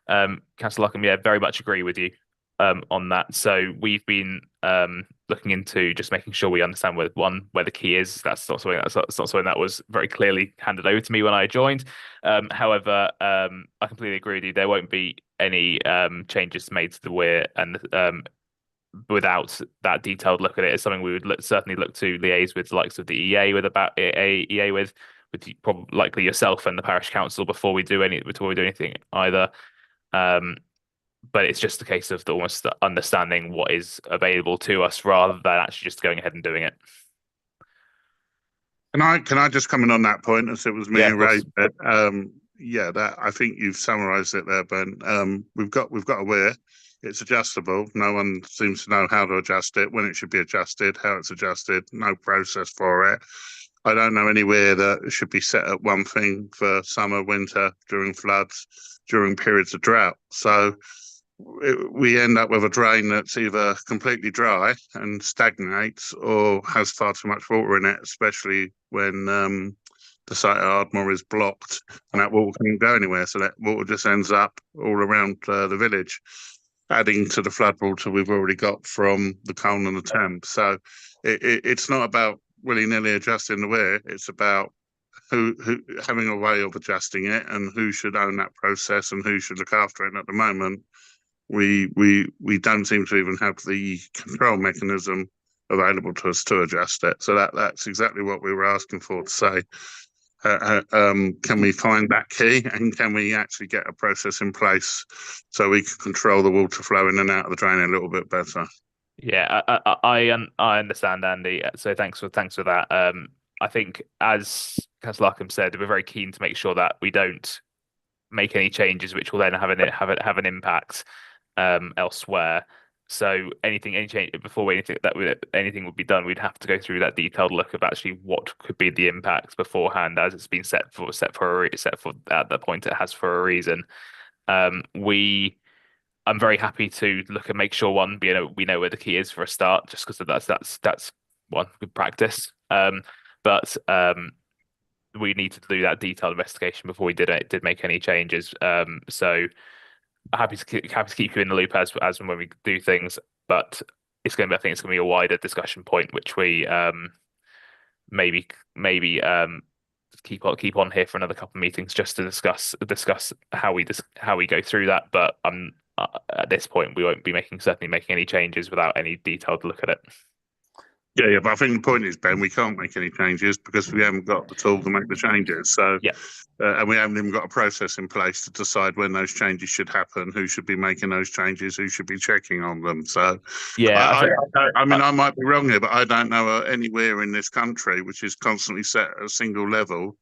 Councillor Larkham, yeah, very much agree with you on that. So we've been looking into just making sure we understand where the key is. That's not something that was very clearly handed over to me when I joined. However, I completely agree with you. There won't be any changes made to the weir, and without that detailed look at it, it's something we would certainly look to liaise with the likes of the EA with probably likely yourself and the parish council before we do anything either. But it's just a case of almost understanding what is available to us rather than actually just going ahead and doing it. Can I just comment on that point, as it was me who raised it? Yeah, that I think you've summarised it there, Ben. We've got a weir. It's adjustable. No one seems to know how to adjust it, when it should be adjusted, how it's adjusted. No process for it. I don't know anywhere that should be set at one thing for summer, winter, during floods, during periods of drought. So we end up with a drain that's either completely dry and stagnates or has far too much water in it, especially when the site at Ardmore is blocked and that water can't go anywhere. So that water just ends up all around the village, adding to the flood water we've already got from the Colne and the Thames. So it's not about willy-nilly adjusting the weir. It's about who having a way of adjusting it and who should own that process and who should look after it. And at the moment, we don't seem to even have the control mechanism available to us to adjust it. So that's exactly what we were asking for, to say, can we find that key, and can we actually get a process in place so we can control the water flow in and out of the drain a little bit better? Yeah, I understand, Andy. So thanks for that. I think, as Councillor Larkham said, we're very keen to make sure that we don't make any changes which will then have an impact elsewhere. So any change before anything would be done, we'd have to go through that detailed look of actually what could be the impact beforehand, as it's been set for at the point it has for a reason. I'm very happy to look and make sure we know where the key is for a start, just because that's one good practice. But we need to do that detailed investigation before we did make any changes. So happy to keep you in the loop as and when we do things, but I think it's going to be a wider discussion point, which we maybe keep on here for another couple of meetings just to discuss how we go through that. But at this point, we won't be certainly making any changes without any detailed look at it. Yeah, but I think the point is, Ben, we can't make any changes because we haven't got the tool to make the changes. So, and we haven't even got a process in place to decide when those changes should happen, who should be making those changes, who should be checking on them. So, yeah, I mean, I might be wrong here, but I don't know anywhere in this country which is constantly set at a single level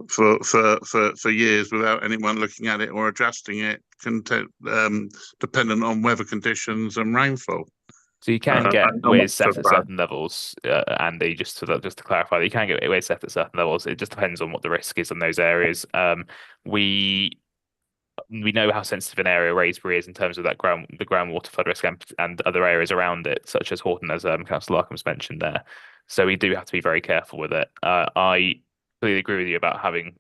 for years without anyone looking at it or adjusting it, dependent on weather conditions and rainfall. So you can get and weirs not set so at bad. certain levels, Andy. Just to clarify, you can get weirs set at certain levels. It just depends on what the risk is in those areas. We know how sensitive an area Raisbury is in terms of the groundwater flood risk and other areas around it, such as Horton, as Councillor Larkham's mentioned there. So we do have to be very careful with it. I completely agree with you about having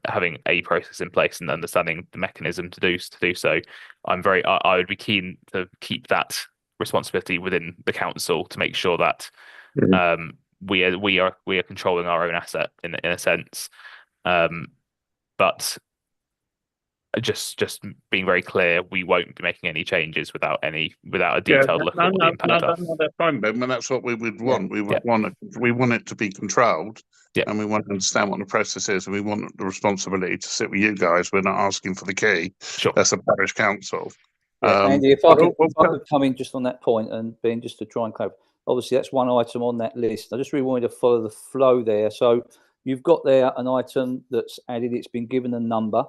having a process in place and understanding the mechanism to do so. I would be keen to keep that responsibility within the council to make sure that we are controlling our own asset in a sense. But just being very clear, we won't be making any changes without a detailed look at what the impact are. That's fine, Ben, and that's what we would want. We would want it to be controlled, and we want to understand what the process is, and we want the responsibility to sit with you guys. We're not asking for the key. Sure. That's a parish council. Andy, if I could come in just on that point, and Ben, just to try and clarify, obviously that's one item on that list. I just really wanted to follow the flow there. So you've got there an item that's added. It's been given a number.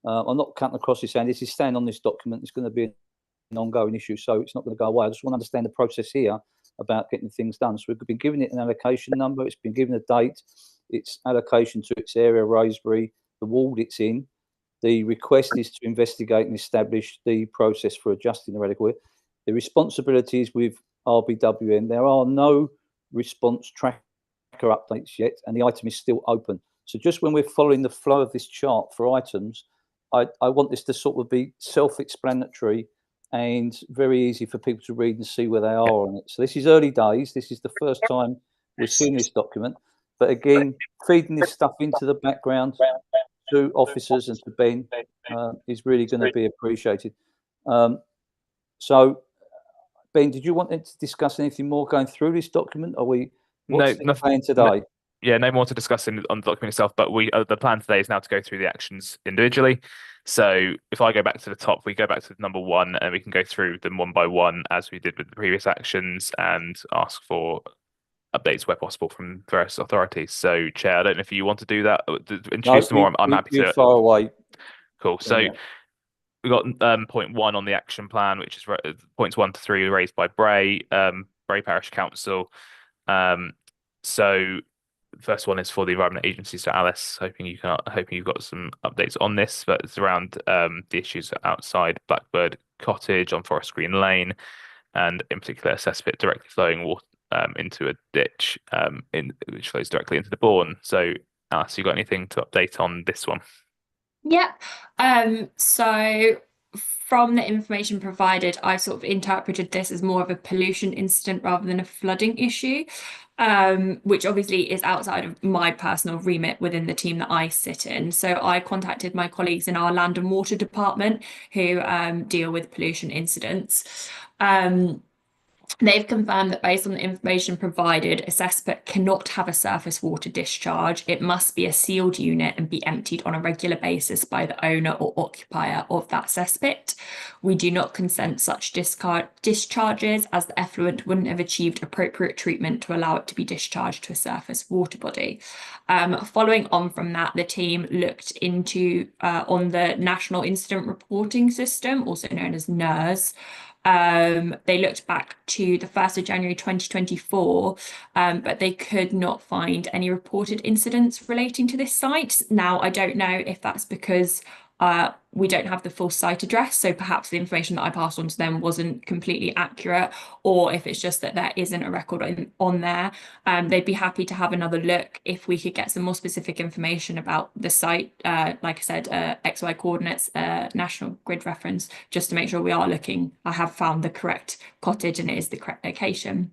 I'm not cutting across this, Andy. This is staying on this document. It's going to be an ongoing issue, so it's not going to go away. I just want to understand the process here about getting things done. So we've been given it an allocation number. It's been given a date. Its allocation to its area, Raisbury, the ward it's in. The request is to investigate and establish the process for adjusting the radical weir. The responsibilities with RBWM. There are no response tracker updates yet, and the item is still open. So just when we're following the flow of this chart for items, I want this to sort of be self-explanatory and very easy for people to read and see where they are on it. So this is early days. This is the first time we're seeing this document. But again, feeding this stuff into the background to officers and to Ben is really going to be appreciated. So, Ben, did you want to discuss anything more going through this document? What's the plan today? No more to discuss on the document itself, but the plan today is now to go through the actions individually. So if I go back to the top, we go back to number 1, and we can go through them one by one as we did with the previous actions and ask for updates where possible from various authorities. So, Chair, I don't know if you want to do that, introduce them more. I'm happy to. You're far away. Cool. So we've got point 1 on the action plan, which is points 1 to 3 raised by Bray Parish Council. So the first one is for the Environment Agency. So Alice, hoping you've got some updates on this, but it's around the issues outside Blackbird Cottage on Forest Green Lane, and in particular a cesspit directly flowing water into a ditch which flows directly into the Bourne. So Alice, you got anything to update on this one? Yeah. So from the information provided, I sort of interpreted this as more of a pollution incident rather than a flooding issue, which obviously is outside of my personal remit within the team that I sit in. So I contacted my colleagues in our land and water department who deal with pollution incidents. They've confirmed that based on the information provided, a cesspit cannot have a surface water discharge. It must be a sealed unit and be emptied on a regular basis by the owner or occupier of that cesspit. We do not consent such discharges, as the effluent wouldn't have achieved appropriate treatment to allow it to be discharged to a surface water body. Following on from that, the team looked into on the National Incident Reporting System, also known as NIRS. They looked back to the 1st of January 2024, but they could not find any reported incidents relating to this site. Now, I don't know if that's because we don't have the full site address, so perhaps the information that I passed on to them wasn't completely accurate, or if it's just that there isn't a record on there. They'd be happy to have another look if we could get some more specific information about the site, like I said, XY coordinates, national grid reference, just to make sure we are looking. I have found the correct cottage and it is the correct location.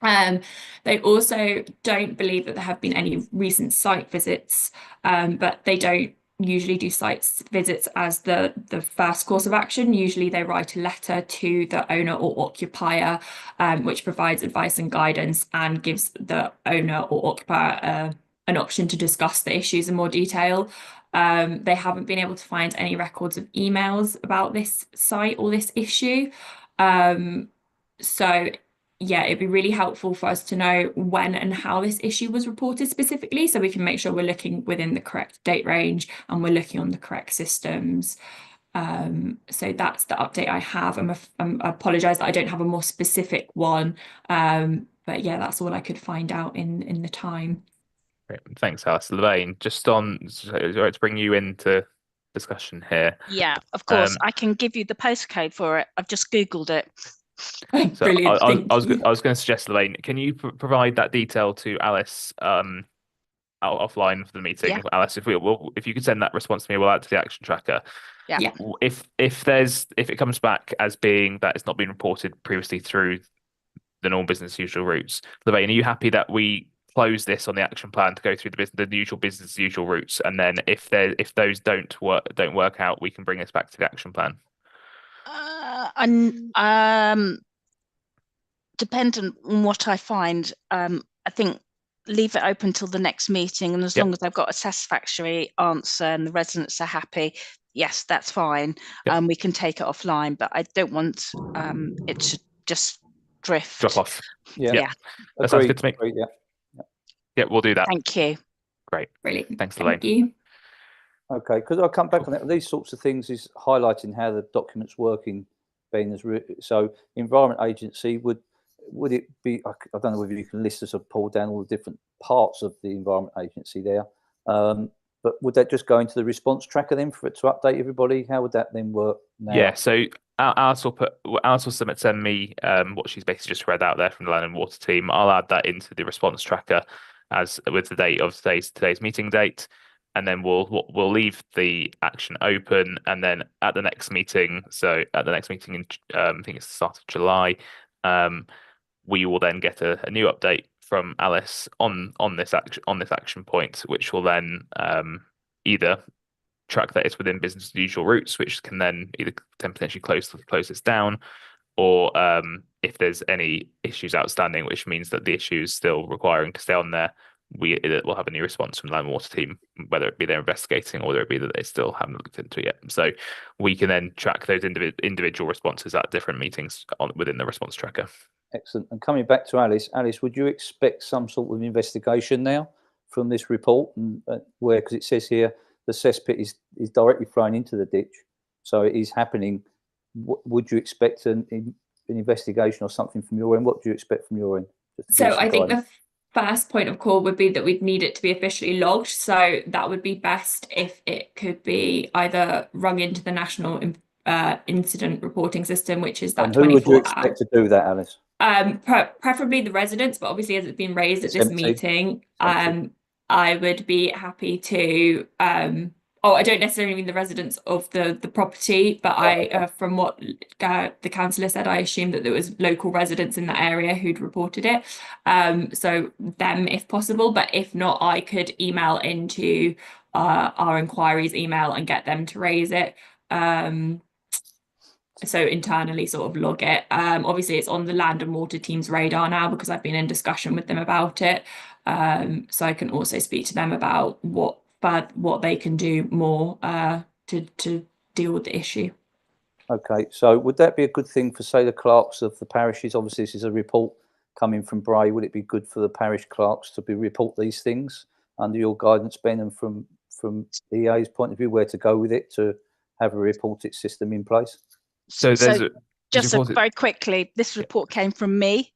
They also don't believe that there have been any recent site visits, but they don't usually do site visits as the first course of action. Usually they write a letter to the owner or occupier, which provides advice and guidance and gives the owner or occupier an option to discuss the issues in more detail. They haven't been able to find any records of emails about this site or this issue. So yeah, it'd be really helpful for us to know when and how this issue was reported specifically, so we can make sure we're looking within the correct date range and we're looking on the correct systems. So that's the update I have. I apologise that I don't have a more specific one, but yeah, that's all I could find out in the time. Great. Thanks, Alice. Lorraine, just to bring you into discussion here. Yeah, of course. I can give you the postcode for it. I've just Googled it. So Brilliant. I was going to suggest, Lorraine, can you provide that detail to Alice offline for the meeting? Yeah. Alice, if you could send that response to me, we'll add to the action tracker. Yeah. If it comes back as being that it's not been reported previously through the normal business as usual routes, Lorraine, are you happy that we close this on the action plan to go through the usual business as usual routes, and then if those don't work out, we can bring this back to the action plan? Dependent on what I find, I think leave it open till the next meeting, and as long as I've got a satisfactory answer and the residents are happy, yes, that's fine. We can take it offline, but I don't want it to just drop off. Yeah. That sounds good to me. Yeah, we'll do that. Thank you. Great. Brilliant. Thanks, Elaine. Thank you. Okay, because I'll come back on that. These sorts of things is highlighting how the document's working, being as so Environment Agency, would it be, I don't know whether you can list us or pull down all the different parts of the Environment Agency there, but would that just go into the response tracker then for it to update everybody? How would that then work now? Yeah, so Alice will send me what she's basically just read out there from the Land and Water team. I'll add that into the response tracker as with the date of today's meeting date, and then we'll leave the action open, and then at the next meeting, so at the next meeting in I think it's the start of July, we will then get a new update from Alice on this action point, which will then either track that it's within business as usual routes, which can then either potentially close this down, or if there's any issues outstanding, which means that the issue is still requiring to stay on there, we'll have a new response from the Land and Water team, whether it be they're investigating or whether it be that they still haven't looked into it yet. So we can then track those individual responses at different meetings within the response tracker. Excellent. And coming back to Alice, would you expect some sort of investigation now from this report, and because it says here the cesspit is directly flowing into the ditch, so it is happening? Would you expect an investigation or something from your end? What do you expect from your end? So I think the first point of call would be that we'd need it to be officially logged. So that would be best if it could be either rung into the National Incident Reporting System, which is that. And who would you expect to do that, Alice? Preferably the residents, but obviously as it's been raised at this meeting, I would be happy to. I don't necessarily mean the residents of the property, but from what the councillor said, I assume that there was local residents in that area who'd reported it. So them, if possible, but if not, I could email into our inquiries email and get them to raise it. So internally sort of log it. Obviously it's on the Land and Water team's radar now because I've been in discussion with them about it. So I can also speak to them about what they can do more to deal with the issue. Okay, so would that be a good thing for, say, the clerks of the parishes? Obviously this is a report coming from Bray. Would it be good for the parish clerks to report these things under your guidance, Ben, and from EA's point of view, where to go with it to have a reported system in place? So very quickly, this report came from me.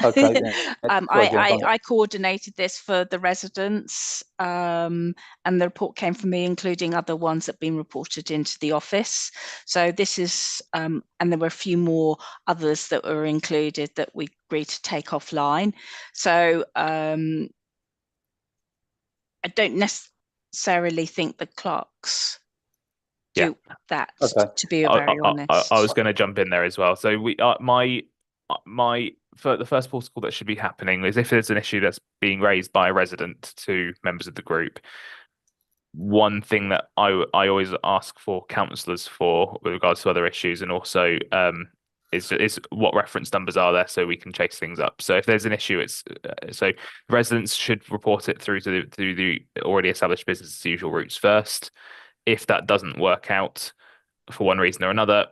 Okay. I coordinated this for the residents, and the report came from me, including other ones that have been reported into the office. So this is, and there were a few more others that were included that we agreed to take offline. So I don't necessarily think the clerks do that, to be very honest. I was going to jump in there as well. So for the first protocol that should be happening is if there's an issue that's being raised by a resident to members of the group. One thing that I always ask for councillors for with regards to other issues, and also is what reference numbers are there so we can chase things up. So if there's an issue, it's so residents should report it through to the already established business as usual routes first. If that doesn't work out for one reason or another,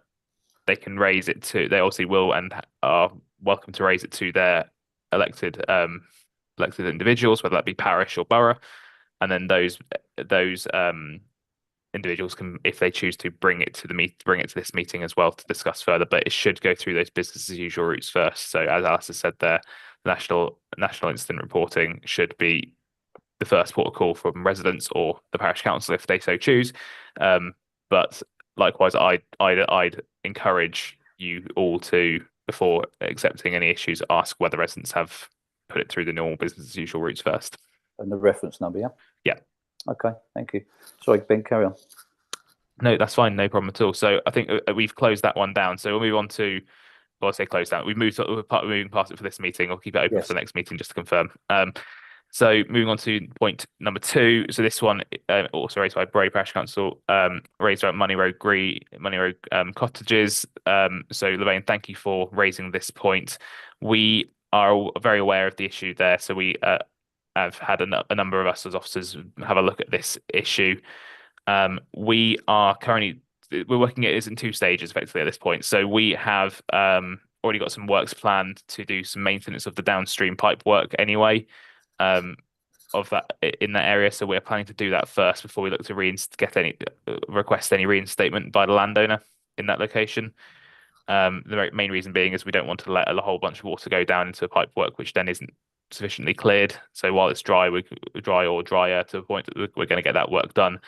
they can raise it to. They obviously will and are welcome to raise it to their elected individuals, whether that be parish or borough, and then those individuals can, if they choose to, bring it to this meeting as well to discuss further. But it should go through those business as usual routes first. So as Alistair said there, national incident reporting should be the first port of call from residents or the parish council if they so choose. But likewise, I'd encourage you all to, before accepting any issues, ask whether residents have put it through the normal business as usual routes first. And the reference number, yeah? Yeah. Okay, thank you. Sorry, Ben, carry on. No, that's fine, no problem at all. So I think we've closed that one down. So we'll move on to, well, I say close down. We're moving past it for this meeting. I'll keep it open for the next meeting just to confirm. So moving on to point number 2. So this one also raised by Bray Parish Council, raised about Money Road cottages. So Lorraine, thank you for raising this point. We are very aware of the issue there. So we have had a number of us as officers have a look at this issue. We're working at it in 2 stages effectively at this point. So we have already got some works planned to do some maintenance of the downstream pipe work anyway, of that in that area. So we're planning to do that first before we look to request any reinstatement by the landowner in that location. The main reason being is we don't want to let a whole bunch of water go down into pipe work which then isn't sufficiently cleared. So while it's dry or drier to the point that we're going to get that work done.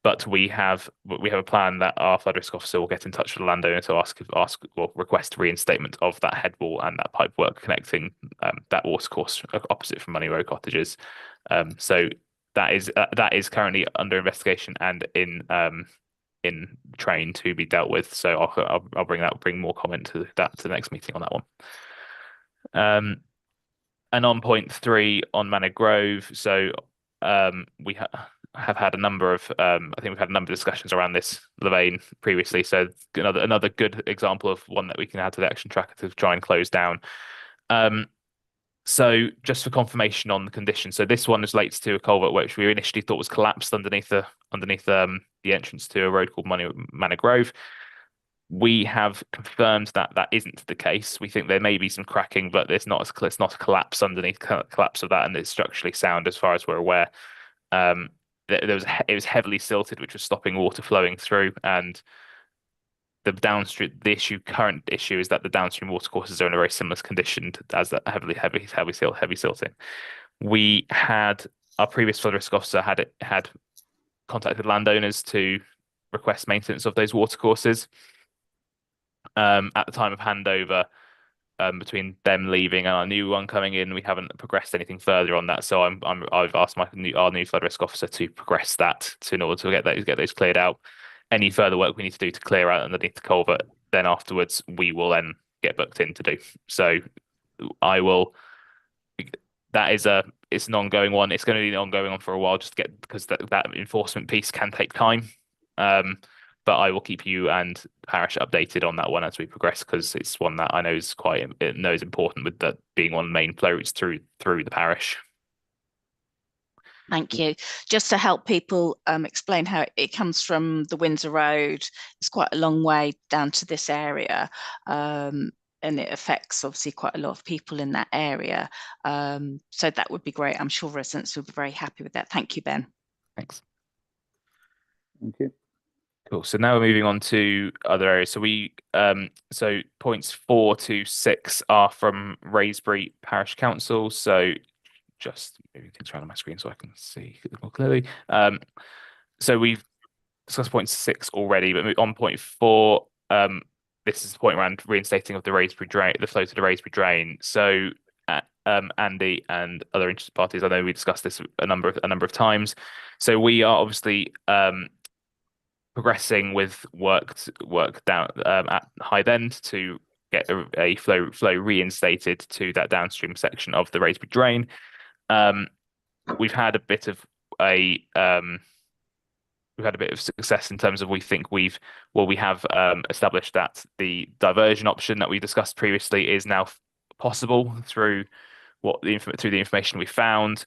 But we have a plan that our flood risk officer will get in touch with the landowner to request reinstatement of that head wall and that pipe work connecting that watercourse opposite from Money Road cottages. So that is currently under investigation and in train to be dealt with. So I'll bring more comment to that to the next meeting on that one. And on point 3 on Manor Grove, so we have had a number of I think we've had a number of discussions around this, Lorraine, previously. So another good example of one that we can add to the action tracker to try and close down. So just for confirmation on the condition, so this one relates to a culvert which we initially thought was collapsed underneath the entrance to a road called Manor Grove. We have confirmed that that isn't the case. We think there may be some cracking, but it's not a collapse underneath collapse of that, and it's structurally sound as far as we're aware. It was heavily silted, which was stopping water flowing through, and the current issue is that the downstream watercourses are in a very similar condition as that heavy silting. We had our previous flood risk officer had contacted landowners to request maintenance of those watercourses. At the time of handover, between them leaving and our new one coming in, we haven't progressed anything further on that. So I've asked our new flood risk officer to progress that in order to get those cleared out. Any further work we need to do to clear out underneath the culvert, then afterwards we will then get booked in to do. So it's an ongoing one. It's going to be an ongoing one for a while, because that enforcement piece can take time. But I will keep you and parish updated on that one as we progress, because it's one that I know is important, with that being one of the main flow routes through the parish. Thank you. Just to help people explain how it comes from the Windsor Road, it's quite a long way down to this area, and it affects obviously quite a lot of people in that area. So that would be great. I'm sure residents will be very happy with that. Thank you, Ben. Thanks. Thank you. Cool. So now we're moving on to other areas. So points 4 to 6 are from Raisbury Parish Council. So just moving things around on my screen so I can see more clearly. So we've discussed point 6 already, but on point 4, this is the point around reinstating of the Raisbury drain, the flow to the Raisbury drain. So Andy and other interested parties, I know we discussed this a number of times. So we are obviously progressing with work down at Hythe End to get a flow reinstated to that downstream section of the Raisbury drain. We've had a bit of success in terms of we have established that the diversion option that we discussed previously is now possible through the information we found.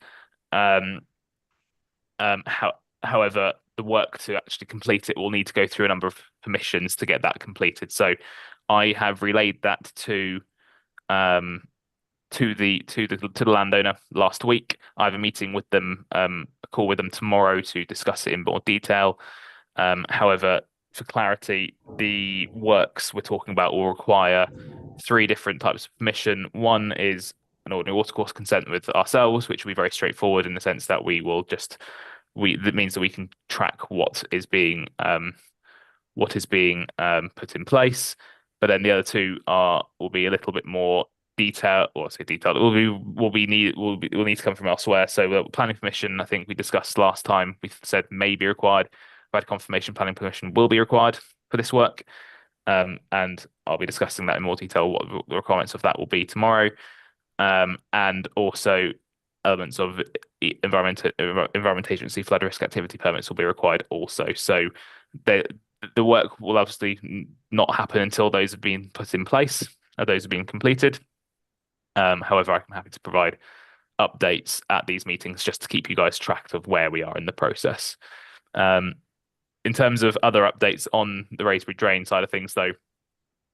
However, the work to actually complete it will need to go through a number of permissions to get that completed. So I have relayed that to to the landowner last week. I have a meeting with them, a call with them tomorrow to discuss it in more detail. However, for clarity, the works we're talking about will require 3 different types of permission. One is an ordinary watercourse consent with ourselves, which will be very straightforward in the sense that that means that we can track what is being put in place. But then the other 2 will be a little bit more detailed, or I say detailed, will need to come from elsewhere. So planning permission, I think we discussed last time, we said may be required. I've had confirmation planning permission will be required for this work. And I'll be discussing that in more detail, what the requirements of that will be tomorrow. And also elements of environment agency flood risk activity permits will be required also. So the work will obviously not happen until those have been put in place, or those have been completed. However, I'm happy to provide updates at these meetings just to keep you guys tracked of where we are in the process. In terms of other updates on the Raisbury drain side of things, though,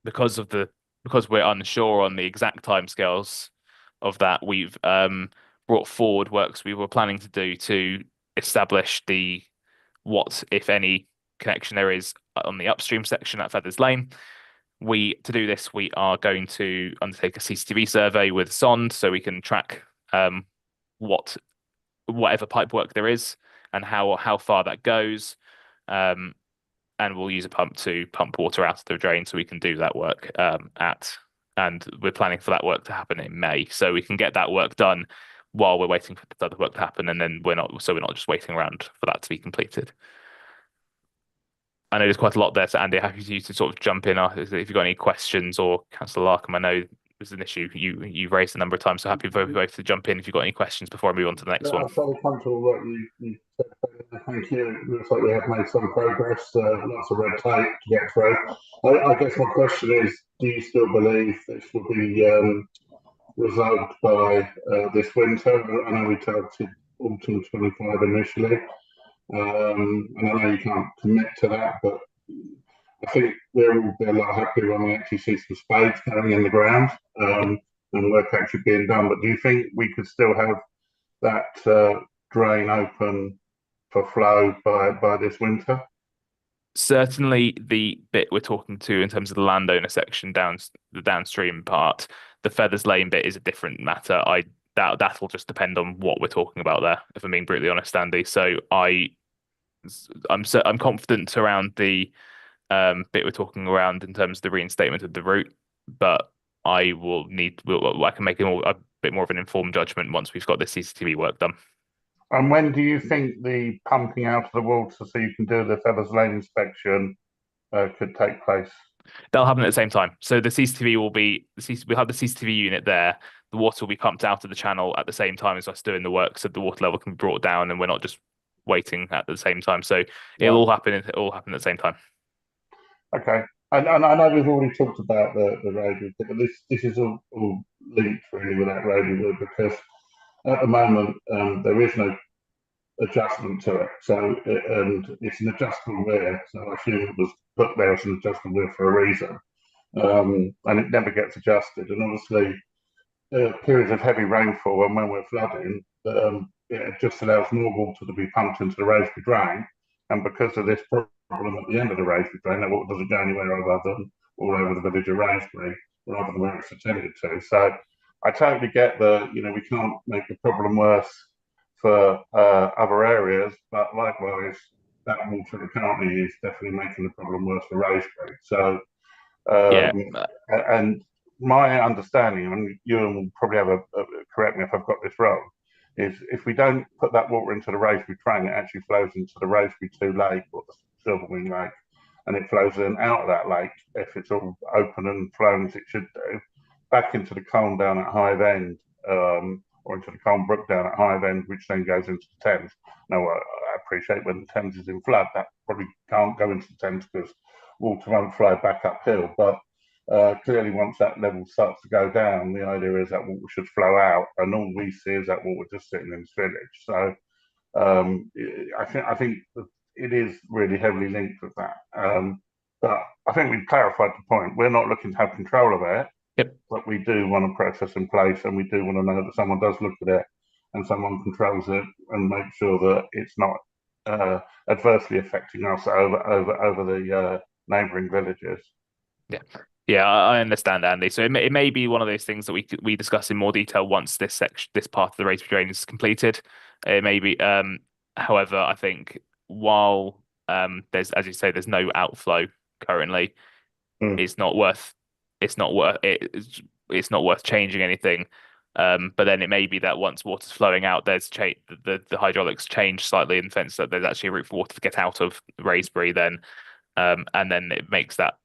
because we're unsure on the exact timescales of that, we've brought forward works we were planning to do to establish what, if any, connection there is on the upstream section at Feathers Lane. To do this, we are going to undertake a CCTV survey with Sond so we can track whatever pipe work there is and how far that goes. And we'll use a pump to pump water out of the drain so we can do that work and we're planning for that work to happen in May. So we can get that work done while we're waiting for the other work to happen, and then we're not just waiting around for that to be completed. I know there's quite a lot there, so Andy, happy for you to sort of jump in if you've got any questions, or Councillor Larkham, I know there's an issue you've raised a number of times, so happy for both to jump in if you've got any questions before I move on to the next one. I'm very comfortable with what you said. Thank you. It looks like we have made some progress, lots of red tape to get through. I guess my question is, do you still believe this will be resolved by this winter? I know we targeted autumn 25 initially. And I know you can't commit to that, but I think we'll be a lot happier when we actually see some spades going in the ground and work actually being done. But do you think we could still have that drain open for flow by this winter? Certainly, the bit we're talking to in terms of the landowner section, the downstream part, the Feathers Lane bit is a different matter. That'll just depend on what we're talking about there, if I'm being brutally honest, Andy. So I'm confident around the bit we're talking around in terms of the reinstatement of the route, but I can make a bit more of an informed judgment once we've got the CCTV work done. And when do you think the pumping out of the water so you can do the Feathers Lane inspection could take place? They'll happen at the same time. So the CCTV we'll have the CCTV unit there. The water will be pumped out of the channel at the same time as us doing the work, so the water level can be brought down, and we're not just waiting at the same time. So it'll all happen at the same time. Okay. And I know we've already talked about the roadway, but this is all linked really with that roadway, because at the moment there is no adjustment to it. So and it's an adjustable weir. So I assume it was put there as an adjustable weir for a reason, and it never gets adjusted. And obviously, periods of heavy rainfall and when we're flooding, it just allows more water to be pumped into the Raisbury drain. And because of this problem at the end of the Raisbury drain, that water doesn't go anywhere other than all over the village of Raisbury, rather than where it's intended to. So I totally get we can't make the problem worse for other areas, but likewise, that water that currently is definitely making the problem worse for Raisbury. So, and my understanding, and you will probably have correct me if I've got this wrong, is if we don't put that water into the Raisbury drain, it actually flows into the Raisbury 2 lake, or the Silverwing Lake, and it flows then out of that lake, if it's all open and flowing as it should do, back into the Colne down at Hive End, or into the Colne Brook down at Hive End, which then goes into the Thames. Now, I appreciate when the Thames is in flood, that probably can't go into the Thames because water won't flow back uphill, but clearly once that level starts to go down, the idea is that water should flow out, and all we see is that water just sitting in this village. So I think that it is really heavily linked with that. But I think we've clarified the point. We're not looking to have control of it. But we do want a process in place, and we do want to know that someone does look at it and someone controls it and make sure that it's not adversely affecting us over the neighbouring villages. Yeah, I understand, Andy. So it may be one of those things that we discuss in more detail once this part of the raised drain is completed. It may be. However, I think while there's, as you say, there's no outflow currently, it's not worth changing anything. But then it may be that once water's flowing out, there's the hydraulics change slightly in the sense that there's actually a route for water to get out of Raisbury then, and then it makes that.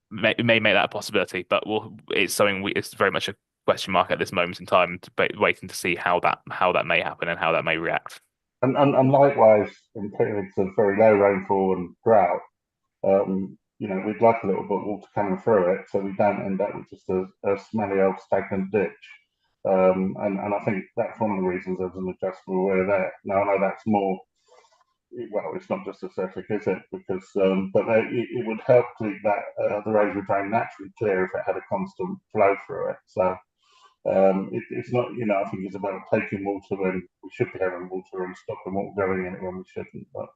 May make that a possibility, but it's something it's very much a question mark at this moment in time, waiting to see how that may happen and how that may react. And likewise, in periods of very low rainfall and drought, we'd like a little bit of water coming through it, so we don't end up with just a smelly old stagnant ditch. And I think that's one of the reasons there's an adjustable weir there. Now I know that's more. Well, it's not just aesthetic, is it? Because, but it would help to keep that the raised drain naturally clear if it had a constant flow through it. So it's not, I think it's about taking water when we should be having water and stopping water going in it when we shouldn't. But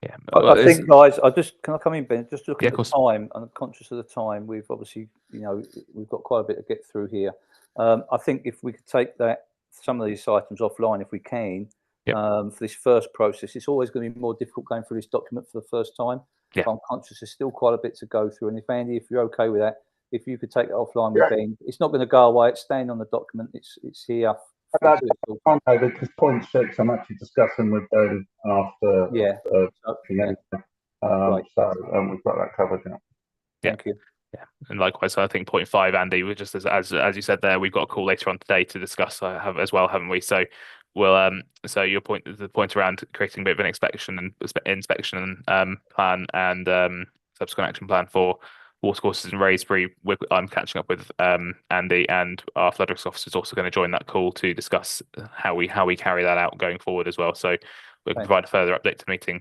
yeah, I think, guys, can I come in, Ben? Just look at the time. I'm conscious of the time. We've obviously, we've got quite a bit to get through here. I think if we could take some of these items offline, if we can. For this first process, it's always going to be more difficult going through this document for the first time. Yeah. So I'm conscious there's still quite a bit to go through. And if Andy, if you're okay with that, if you could take it offline with Ben, it's not going to go away. It's staying on the document. It's here. That's fine, David, because point 6 I'm actually discussing with Ben after. Right. So we've got that covered now. Thank you. Yeah, and likewise, so I think point 5, Andy, we're just as you said there, we've got a call later on today to discuss as well, haven't we? So we'll so the point around creating a bit of an inspection plan and subsequent action plan for watercourses in Raisbury. I'm catching up with Andy, and our flood risk officer is also going to join that call to discuss how we carry that out going forward as well. So we can provide a further update to the meeting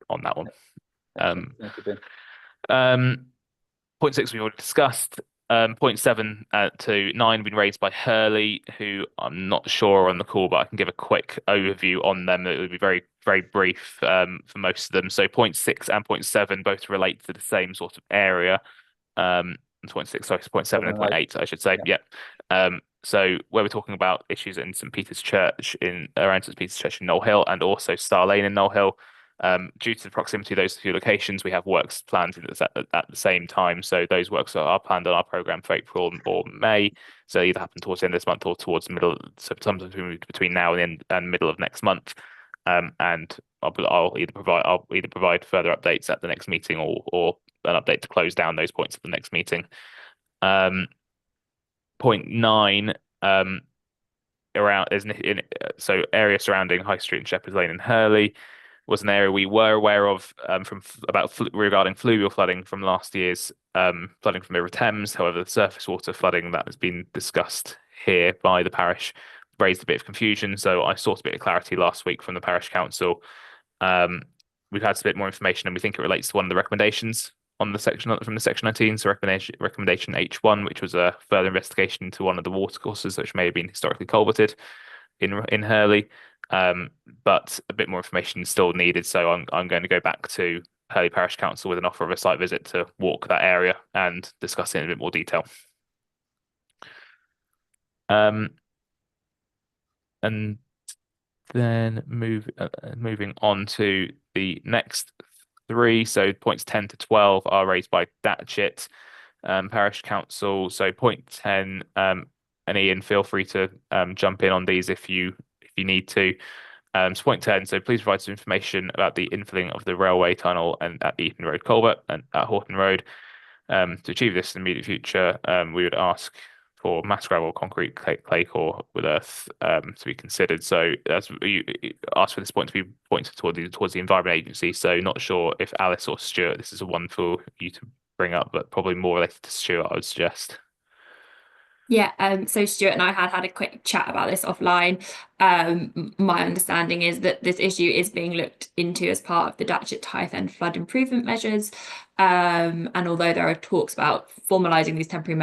on that one. Thank you, Ben. Point 6 we already discussed. Point 7 to 9 have been raised by Hurley, who I'm not sure on the call, but I can give a quick overview on them. It would be very, very brief for most of them. So point 6 and point 7 both relate to the same sort of area. Point 6, sorry, point 7 and point 8, I should say. Yeah. So where we're talking about issues in St. Peter's Church around St. Peter's Church in Knoll Hill and also Star Lane in Knoll Hill. Due to the proximity of those two locations, we have works planned at the same time. So those works are planned on our programme for April or May. So either happen towards the end of this month or towards the middle. So sometimes between now and middle of next month. And I'll either provide further updates at the next meeting or an update to close down those points at the next meeting. Point 9. So area surrounding High Street and Shepherd's Lane and Hurley was an area we were aware of regarding fluvial flooding from last year's flooding from the River Thames. However, the surface water flooding that has been discussed here by the parish raised a bit of confusion. So I sought a bit of clarity last week from the Parish Council. We've had a bit more information, and we think it relates to one of the recommendations on the section from the section 19. So recommendation H1, which was a further investigation into one of the watercourses which may have been historically culverted in Hurley. But a bit more information is still needed, so I'm going to go back to Hurley Parish Council with an offer of a site visit to walk that area and discuss it in a bit more detail. And then moving on to the next 3, so points 10 to 12 are raised by Datchet Parish Council. So point 10, and Ian, feel free to jump in on these if you need to. So point 10, so please provide some information about the infilling of the railway tunnel and at the Eaton Road culvert and at Horton Road. To achieve this in the immediate future, we would ask for mass gravel, concrete, clay core with earth to be considered. So as you asked for this point to be pointed towards the Environment Agency. So not sure if Alice or Stuart, this is a one for you to bring up, but probably more related to Stuart, I would suggest. Yeah, so Stuart and I had a quick chat about this offline. My understanding is that this issue is being looked into as part of the Datchet Hythe End flood improvement measures. And although there are talks about formalising these temporary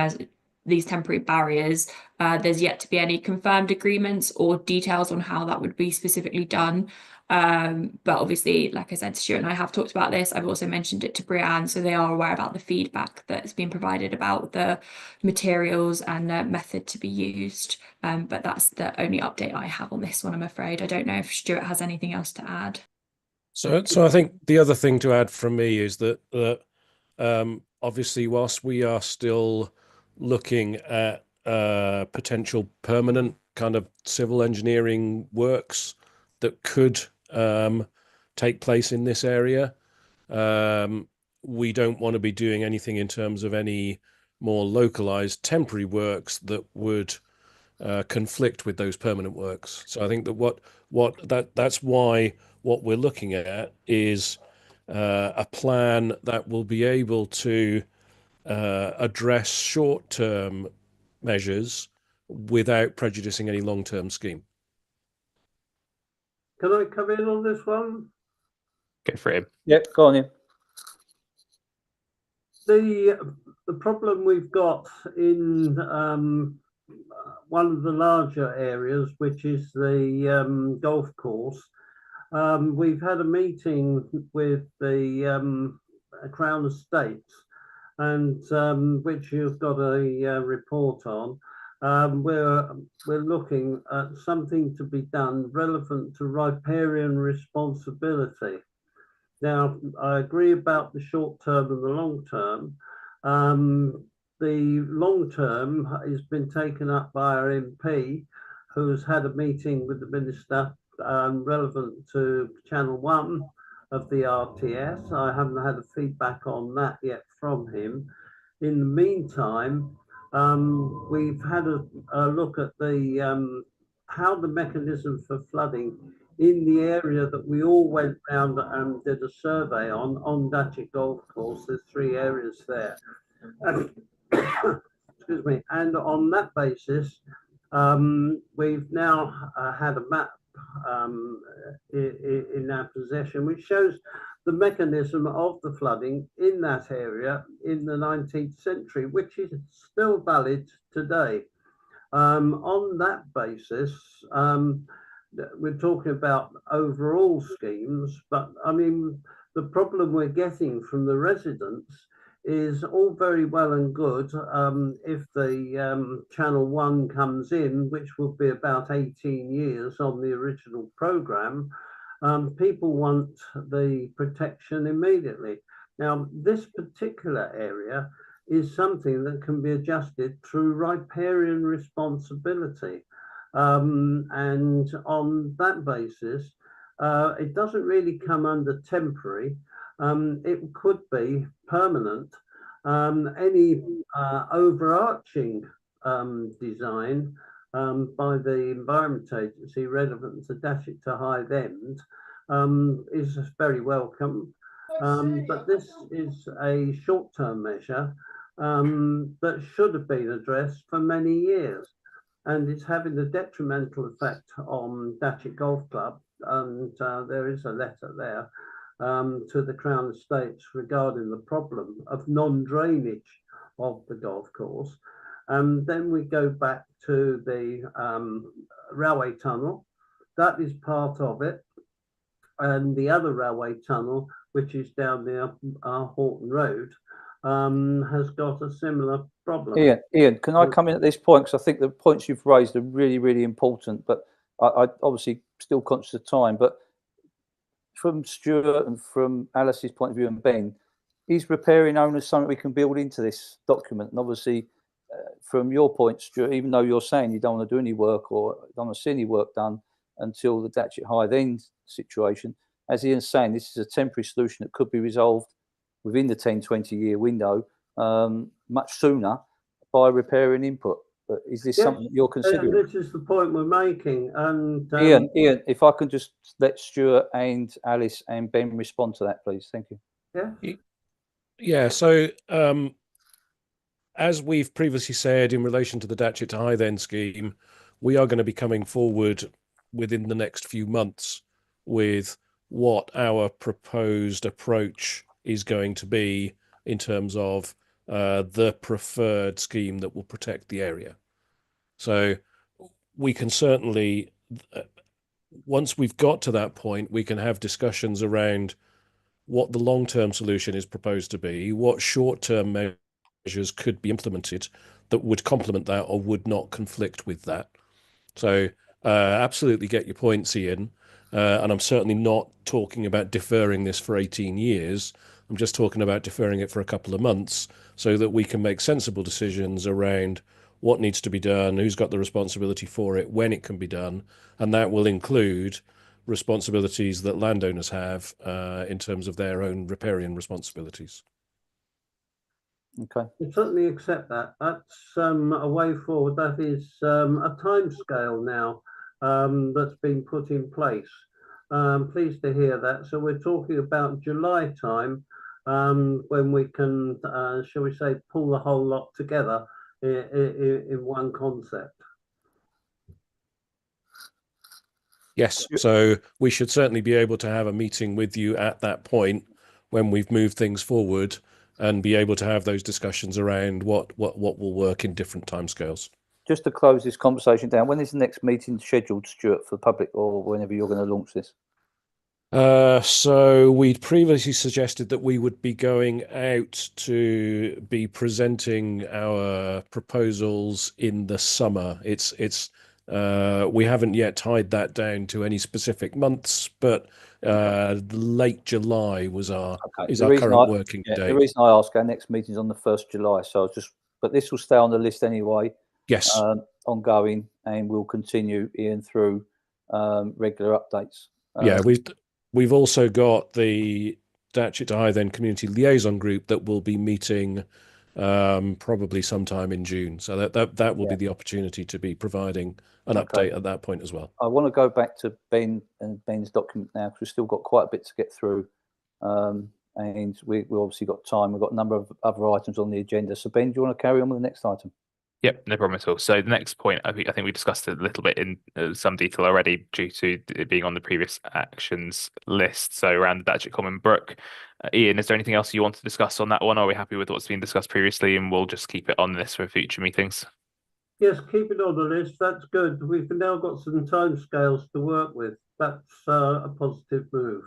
these temporary barriers. There's yet to be any confirmed agreements or details on how that would be specifically done. But obviously, like I said, Stuart and I have talked about this. I've also mentioned it to Brianne, so they are aware about the feedback that's been provided about the materials and the method to be used. But that's the only update I have on this one, I'm afraid. I don't know if Stuart has anything else to add. So I think the other thing to add from me is that obviously, whilst we are still looking at potential permanent kind of civil engineering works that could take place in this area, we don't want to be doing anything in terms of any more localized temporary works that would conflict with those permanent works. So I think that that's why what we're looking at is a plan that will be able to address short-term measures without prejudicing any long-term scheme. Can I come in on this one? Go for it. Yep, go on in. The problem we've got in one of the larger areas, which is the golf course, we've had a meeting with the Crown Estates, and which you've got a report on. We're looking at something to be done relevant to riparian responsibility. Now, I agree about the short term and the long term. The long term has been taken up by our MP, who's had a meeting with the Minister relevant to Channel 1 of the RTS. I haven't had a feedback on that yet from him. In the meantime, we've had a look at the how the mechanism for flooding in the area that we all went round and did a survey on Datchet Golf Course. There's 3 areas there. Excuse me. And on that basis, we've now had a map in our possession, which shows the mechanism of the flooding in that area in the 19th century, which is still valid today. On that basis, we're talking about overall schemes, but I mean, the problem we're getting from the residents is all very well and good if the Channel 1 comes in, which will be about 18 years on the original programme. People want the protection immediately. Now, this particular area is something that can be adjusted through riparian responsibility. And on that basis, it doesn't really come under temporary. It could be permanent. Any overarching design by the Environment Agency relevant to Datchet to Hythe End is very welcome. But this is a short-term measure that should have been addressed for many years. And it's having a detrimental effect on Datchet Golf Club. And there is a letter there to the Crown Estates regarding the problem of non-drainage of the golf course. Then we go back to the railway tunnel. That is part of it. And the other railway tunnel, which is down near Horton Road, has got a similar problem. Ian, can I come in at this point? Because I think the points you've raised are really, really important, but I obviously still conscious of time. But from Stuart and from Alice's point of view and Ben, is repairing owners something we can build into this document? And obviously, from your point, Stuart, even though you're saying you don't want to do any work or don't want to see any work done until the Datchet Hythe End situation, as Ian's saying, this is a temporary solution that could be resolved within the 10-20 year window much sooner by repairing input. But is this something you're considering? This is the point we're making. And Ian, if I can just let Stuart and Alice and Ben respond to that, please. Thank you. Yeah. Yeah. So as we've previously said in relation to the Datchet to Hythe End scheme, we are going to be coming forward within the next few months with what our proposed approach is going to be in terms of the preferred scheme that will protect the area. So we can certainly, once we've got to that point, we can have discussions around what the long-term solution is proposed to be, what short-term measures could be implemented that would complement that or would not conflict with that. So absolutely get your points, Ian. And I'm certainly not talking about deferring this for 18 years. I'm just talking about deferring it for a couple of months so that we can make sensible decisions around what needs to be done, who's got the responsibility for it, when it can be done. And that will include responsibilities that landowners have in terms of their own riparian responsibilities. Okay. I certainly accept that. That's a way forward. That is a time scale now that's been put in place. Pleased to hear that. So we're talking about July time when we can, shall we say, pull the whole lot together in one concept. Yes, so we should certainly be able to have a meeting with you at that point when we've moved things forward and be able to have those discussions around what will work in different timescales. Just to close this conversation down, when is the next meeting scheduled, Stuart, for the public, or whenever you're going to launch this? So we'd previously suggested that we would be going out to be presenting our proposals in the summer. We haven't yet tied that down to any specific months, but late July was our current working date. The reason I ask, our next meeting is on the 1st July, so but this will stay on the list anyway. Yes. Ongoing, and we'll continue in through regular updates. Yeah, we've also got the Datchet to Hythe End Community Liaison Group that will be meeting probably sometime in June. So that will be the opportunity to be providing an update at that point as well. I want to go back to Ben and Ben's document now, because we've still got quite a bit to get through. And we've obviously got time. We've got a number of other items on the agenda. So Ben, do you want to carry on with the next item? Yep, no problem at all. So the next point, I think we discussed it a little bit in some detail already due to it being on the previous actions list. So around the Datchet Common Brook. Ian, is there anything else you want to discuss on that one? Or are we happy with what's been discussed previously and we'll just keep it on this for future meetings? Yes, keep it on the list. That's good. We've now got some timescales to work with. That's a positive move.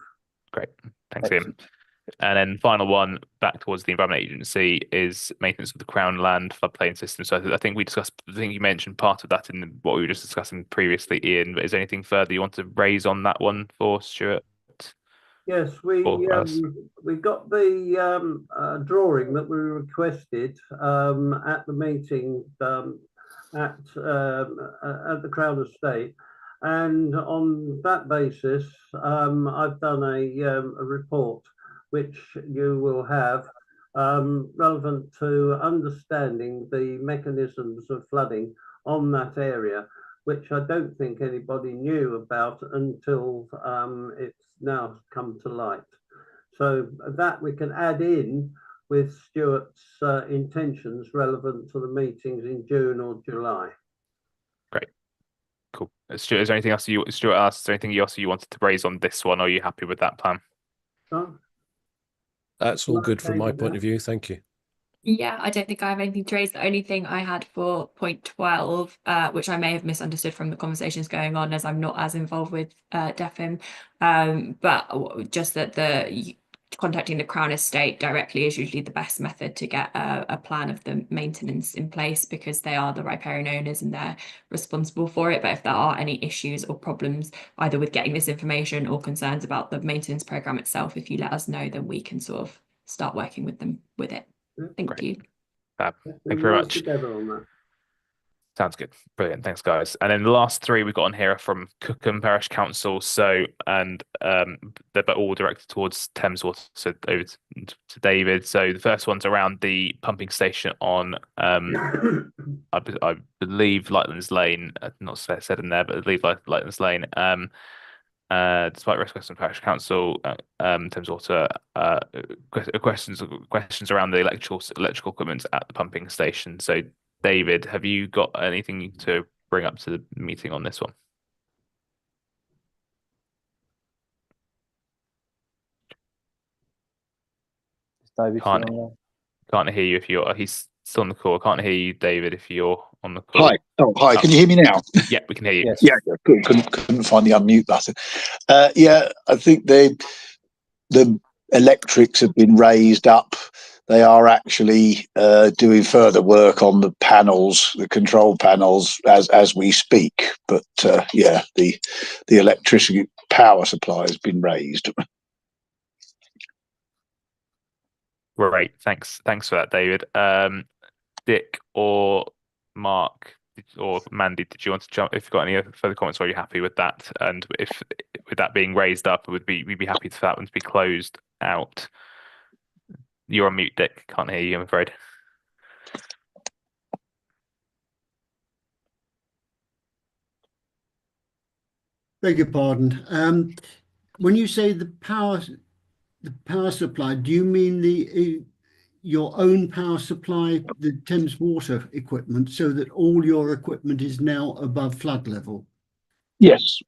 Great. Thanks, Ian. And then final one, back towards the Environment Agency, is maintenance of the Crown Land floodplain system. So I think you mentioned part of that in what we were just discussing previously, Ian, but is there anything further you want to raise on that one for Stuart? Yes, we got the drawing that we requested at the meeting at the Crown Estate. And on that basis, I've done a report which you will have relevant to understanding the mechanisms of flooding on that area, which I don't think anybody knew about until it's now come to light. So that we can add in with Stuart's intentions relevant to the meetings in June or July. Great. Cool. Stuart, is there anything else Stuart asked? Is there anything else you wanted to raise on this one? Or are you happy with that plan? That's all good from my point of view. Thank you. Yeah, I don't think I have anything to raise. The only thing I had for point 12, which I may have misunderstood from the conversations going on, as I'm not as involved with DEFIM, but just that contacting the Crown Estate directly is usually the best method to get a plan of the maintenance in place, because they are the riparian owners and they're responsible for it. But if there are any issues or problems either with getting this information or concerns about the maintenance program itself, if you let us know, then we can sort of start working with them with it. Thank you. Thank you very much. Together on that. Sounds good. Brilliant. Thanks, guys. And then the last three we've got on here are from Cookham Parish Council. So, and they're all directed towards Thames Water. So over to David. So the first one's around the pumping station on, I believe Lightlands Lane. Not said in there, but I believe Lightlands Lane. Despite requests from Parish Council, Thames Water, questions around the electrical equipment at the pumping station. So, David, have you got anything to bring up to the meeting on this one? David, Can't hear you if you're. He's still on the call. I can't hear you, David, if you're on the call. Hi. Oh, hi. Can you hear me now? Yeah, we can hear you. Yes. Yeah, couldn't find the unmute button. Yeah, I think the electrics have been raised up. They are actually doing further work on the panels, the control panels, as we speak. But yeah, the electricity power supply has been raised. Great. Thanks for that, David. Dick or Mark or Mandy, did you want to jump? If you've got any further comments, are you happy with that? And if with that being raised up, we'd be happy for that one to be closed out. You're on mute, Dick. Can't hear you, I'm afraid. Beg your pardon. When you say the power supply, do you mean your own power supply, the Thames Water equipment, so that all your equipment is now above flood level? Yes.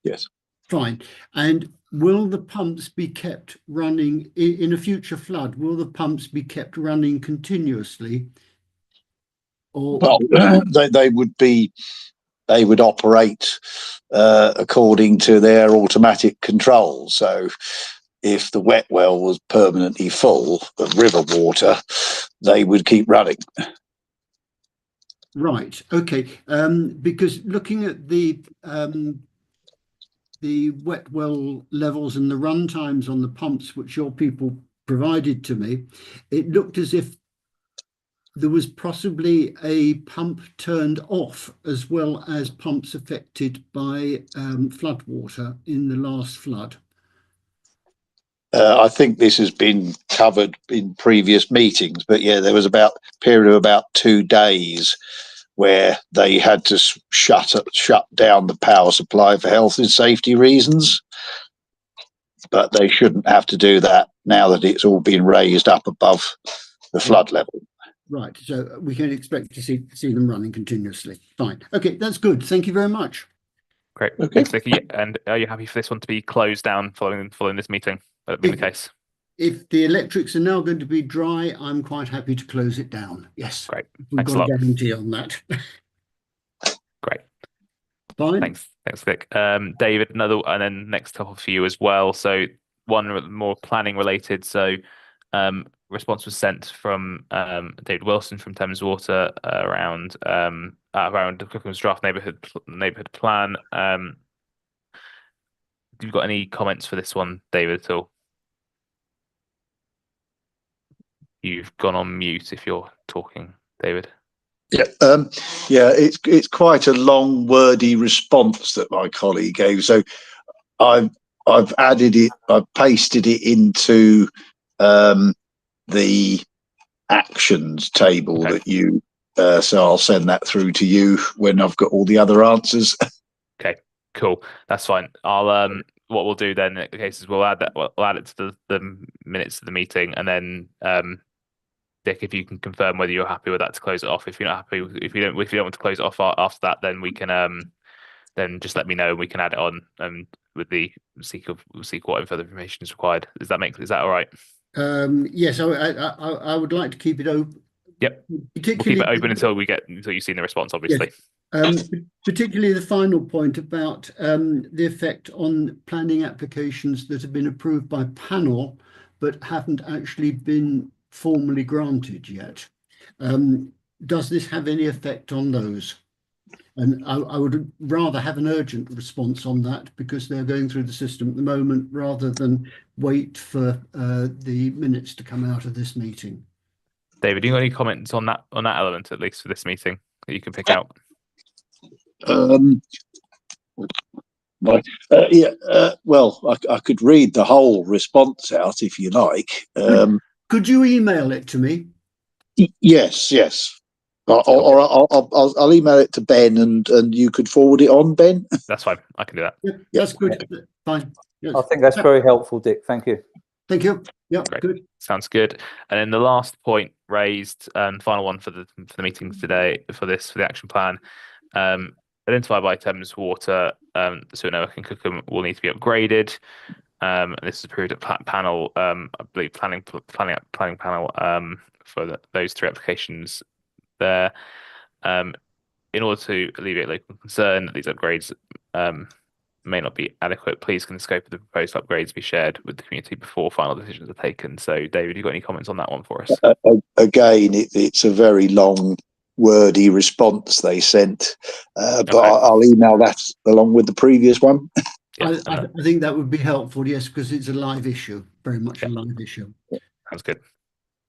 Yes. Fine. And will the pumps be kept running in a future flood? Will the pumps be kept running continuously? Or well, they would operate according to their automatic control. So if the wet well was permanently full of river water, they would keep running. Right. Okay. Because looking at the wet well levels and the run times on the pumps which your people provided to me, it looked as if there was possibly a pump turned off as well as pumps affected by flood water in the last flood. I think this has been covered in previous meetings, but yeah, there was a period of about 2 days where they had to shut down the power supply for health and safety reasons. But they shouldn't have to do that now that it's all been raised up above the flood level. Right, so we can expect to see them running continuously. Fine. Okay, that's good. Thank you very much. Great. Okay. Thanks, Vicky. And are you happy for this one to be closed down following this meeting? That being the case. If the electrics are now going to be dry, I'm quite happy to close it down. Yes. Great. We've Thanks got a lot. guarantee on that. Great. Fine. Thanks, Vic. David, another, and then next topic for you as well. So one more planning related. So response was sent from David Wilson from Thames Water around Cookham's draft neighbourhood plan. Have you got any comments for this one, David, at all? You've gone on mute if you're talking, David. Yeah, it's quite a long, wordy response that my colleague gave. So I've added it, I've pasted it into the actions table that you. So I'll send that through to you when I've got all the other answers. Okay, cool. That's fine. I'll what we'll do then in the case is we'll add it to the minutes of the meeting, and then Dick, if you can confirm whether you're happy with that to close it off. If you're not happy, if you don't want to close it off after that, then we can then just let me know and we can add it on with the seek what further information is required. Is that all right? Yes, I would like to keep it open. Yep. We'll keep it open until you've seen the response, obviously. Yes. Particularly the final point about the effect on planning applications that have been approved by panel but haven't actually been formally granted yet. Does this have any effect on those? And I would rather have an urgent response on that because they're going through the system at the moment rather than wait for the minutes to come out of this meeting. David, do you got any comments on that element, at least for this meeting, that you can pick out? Well, I could read the whole response out if you like. Could you email it to me? Yes. Or I'll email it to Ben and you could forward it on, Ben. That's fine. I can do that. Yes, good. Fine. Yes. I think that's very helpful, Dick. Thank you. Thank you. Yeah, great. Good. Sounds good. And then the last point raised, and final one for the meetings today for the action plan, identified by Thames Water, the sewer network in Cookham will need to be upgraded. This is approved at panel, I believe planning panel for those 3 applications there. In order to alleviate local concern that these upgrades may not be adequate, please can the scope of the proposed upgrades be shared with the community before final decisions are taken? So, David, you got any comments on that one for us? Again, it's a very long, wordy response they sent, but Okay. I'll email that along with the previous one. Yeah, I think that would be helpful, yes, because it's a live issue, very much a live issue. sounds good.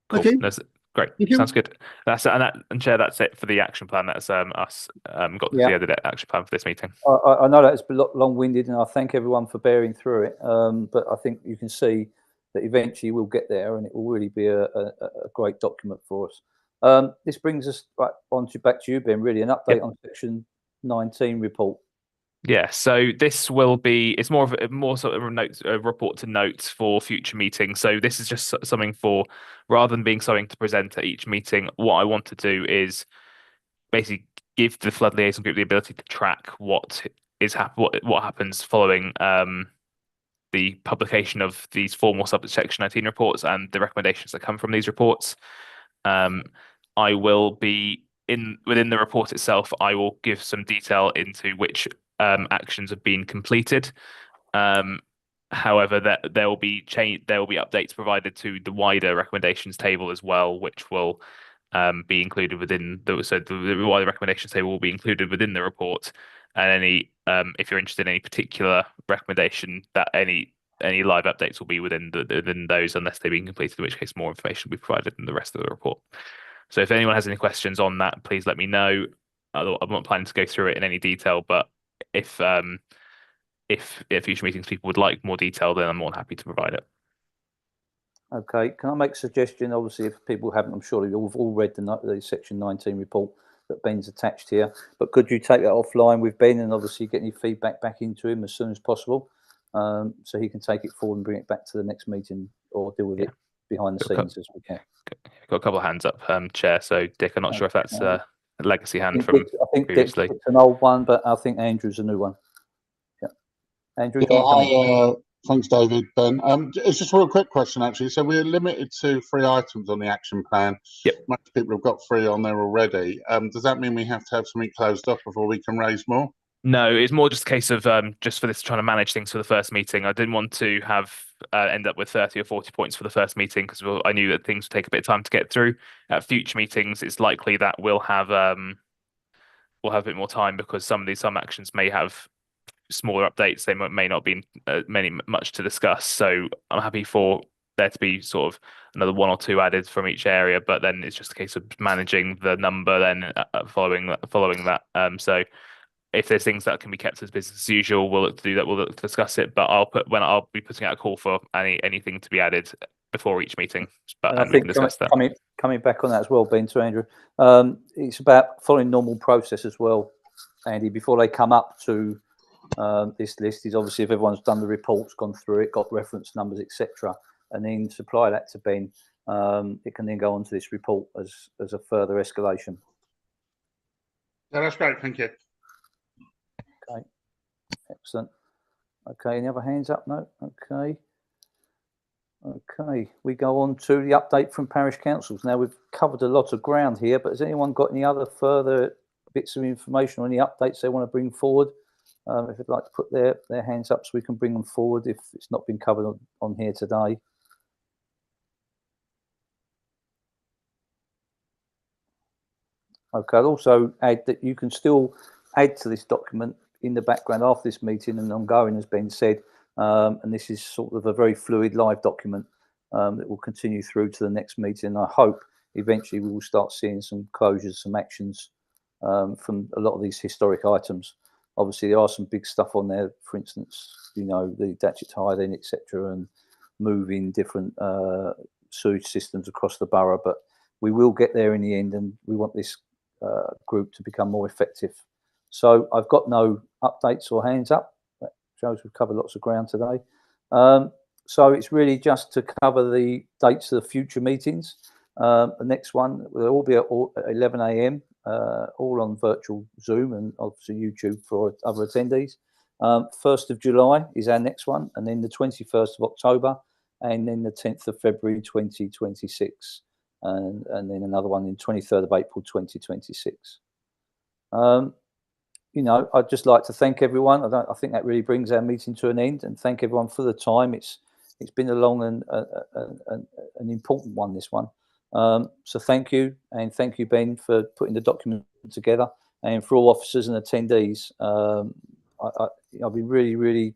Cool. Okay. That's great. Thank you. Sounds good. That's and Chair, that's it for the action plan. That's us got the other action plan for this meeting. I know that it's been long-winded, and I thank everyone for bearing through it. But I think you can see that eventually we'll get there, and it will really be a great document for us. This brings us back to you, Ben. Really, an update on Section 19 report. Yeah, so this will be, it's more sort of a report to notes for future meetings. So this is just something for, rather than being something to present at each meeting, what I want to do is basically give the flood liaison group the ability to track what happens following the publication of these formal Section 19 reports and the recommendations that come from these reports. I will be within the report itself, I will give some detail into which actions have been completed. However, there will be updates provided to the wider recommendations table as well, which will be included within the wider recommendations table will be included within the report. And any if you're interested in any particular recommendation, that any live updates will be within those, unless they've been completed, in which case more information will be provided in the rest of the report. So if anyone has any questions on that, please let me know. I'm not planning to go through it in any detail, but if at future meetings people would like more detail, then I'm more than happy to provide it. Okay, can I make a suggestion? Obviously, if people haven't, I'm sure you've all read the Section 19 report that Ben's attached here, but could you take that offline with Ben and obviously get any feedback back into him as soon as possible, so he can take it forward and bring it back to the next meeting, or deal with it behind the scenes as we can. Got a couple of hands up, Chair. So Dick, I'm not sure if that's a legacy hand I from think previously. it's an old one, but I think Andrew's a new one. Yeah, Andrew. Yeah, hi, thanks, David. Ben, it's just a real quick question, actually. So we're limited to 3 items on the action plan. Yep. Most people have got 3 on there already. Does that mean we have to have something closed off before we can raise more? No, it's more just a case of just for this trying to manage things for the first meeting. I didn't want to have end up with 30 or 40 points for the first meeting, because I knew that things would take a bit of time to get through. At future meetings, it's likely that we'll have a bit more time, because some actions may have smaller updates. They may not be much to discuss. So I'm happy for there to be sort of another 1 or 2 added from each area, but then it's just a case of managing the number then following that. So if there's things that can be kept as business as usual, we'll look to do that. We'll look to discuss it, but I'll be putting out a call for anything to be added before each meeting. But And I we can think discuss that. coming back on that as well, Ben, to Andrew, it's about following normal process as well, Andy, before they come up to this list. Is obviously if everyone's done the reports, gone through it, got reference numbers, etc., and then supply that to Ben, it can then go on to this report as a further escalation. Yeah, that's great. Thank you. Okay, excellent. Okay, any other hands up? No. Okay. Okay, we go on to the update from Parish Councils. Now, we've covered a lot of ground here, but has anyone got any other further bits of information or any updates they want to bring forward? If they'd like to put their hands up so we can bring them forward if it's not been covered on here today. Okay, I'll also add that you can still add to this document in the background after this meeting and ongoing, as Ben said, and this is sort of a very fluid live document that will continue through to the next meeting. I hope eventually we will start seeing some closures, some actions from a lot of these historic items. Obviously, there are some big stuff on there, for instance, you know, the Datchet Tithing, etc., and moving different sewage systems across the borough, but we will get there in the end, and we want this group to become more effective. So I've got no updates or hands up. That shows we've covered lots of ground today. So it's really just to cover the dates of the future meetings. The next one will all be at 11 a.m, all on virtual Zoom and obviously YouTube for other attendees. 1st of July is our next one, and then the 21st of October, and then the 10th of February 2026, and then another one in 23rd of April 2026. You know, I'd just like to thank everyone. I think that really brings our meeting to an end, and thank everyone for the time. It's been a long and an important one, this one. So thank you, and thank you, Ben, for putting the document together, and for all officers and attendees. I'll be really, really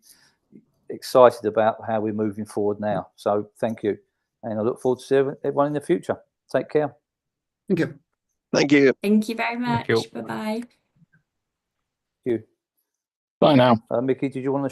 excited about how we're moving forward now. So thank you, and I look forward to seeing everyone in the future. Take care. Thank you. Thank you. Thank you very much. you. Bye bye. Thank you. Bye now. Mickey, did you want to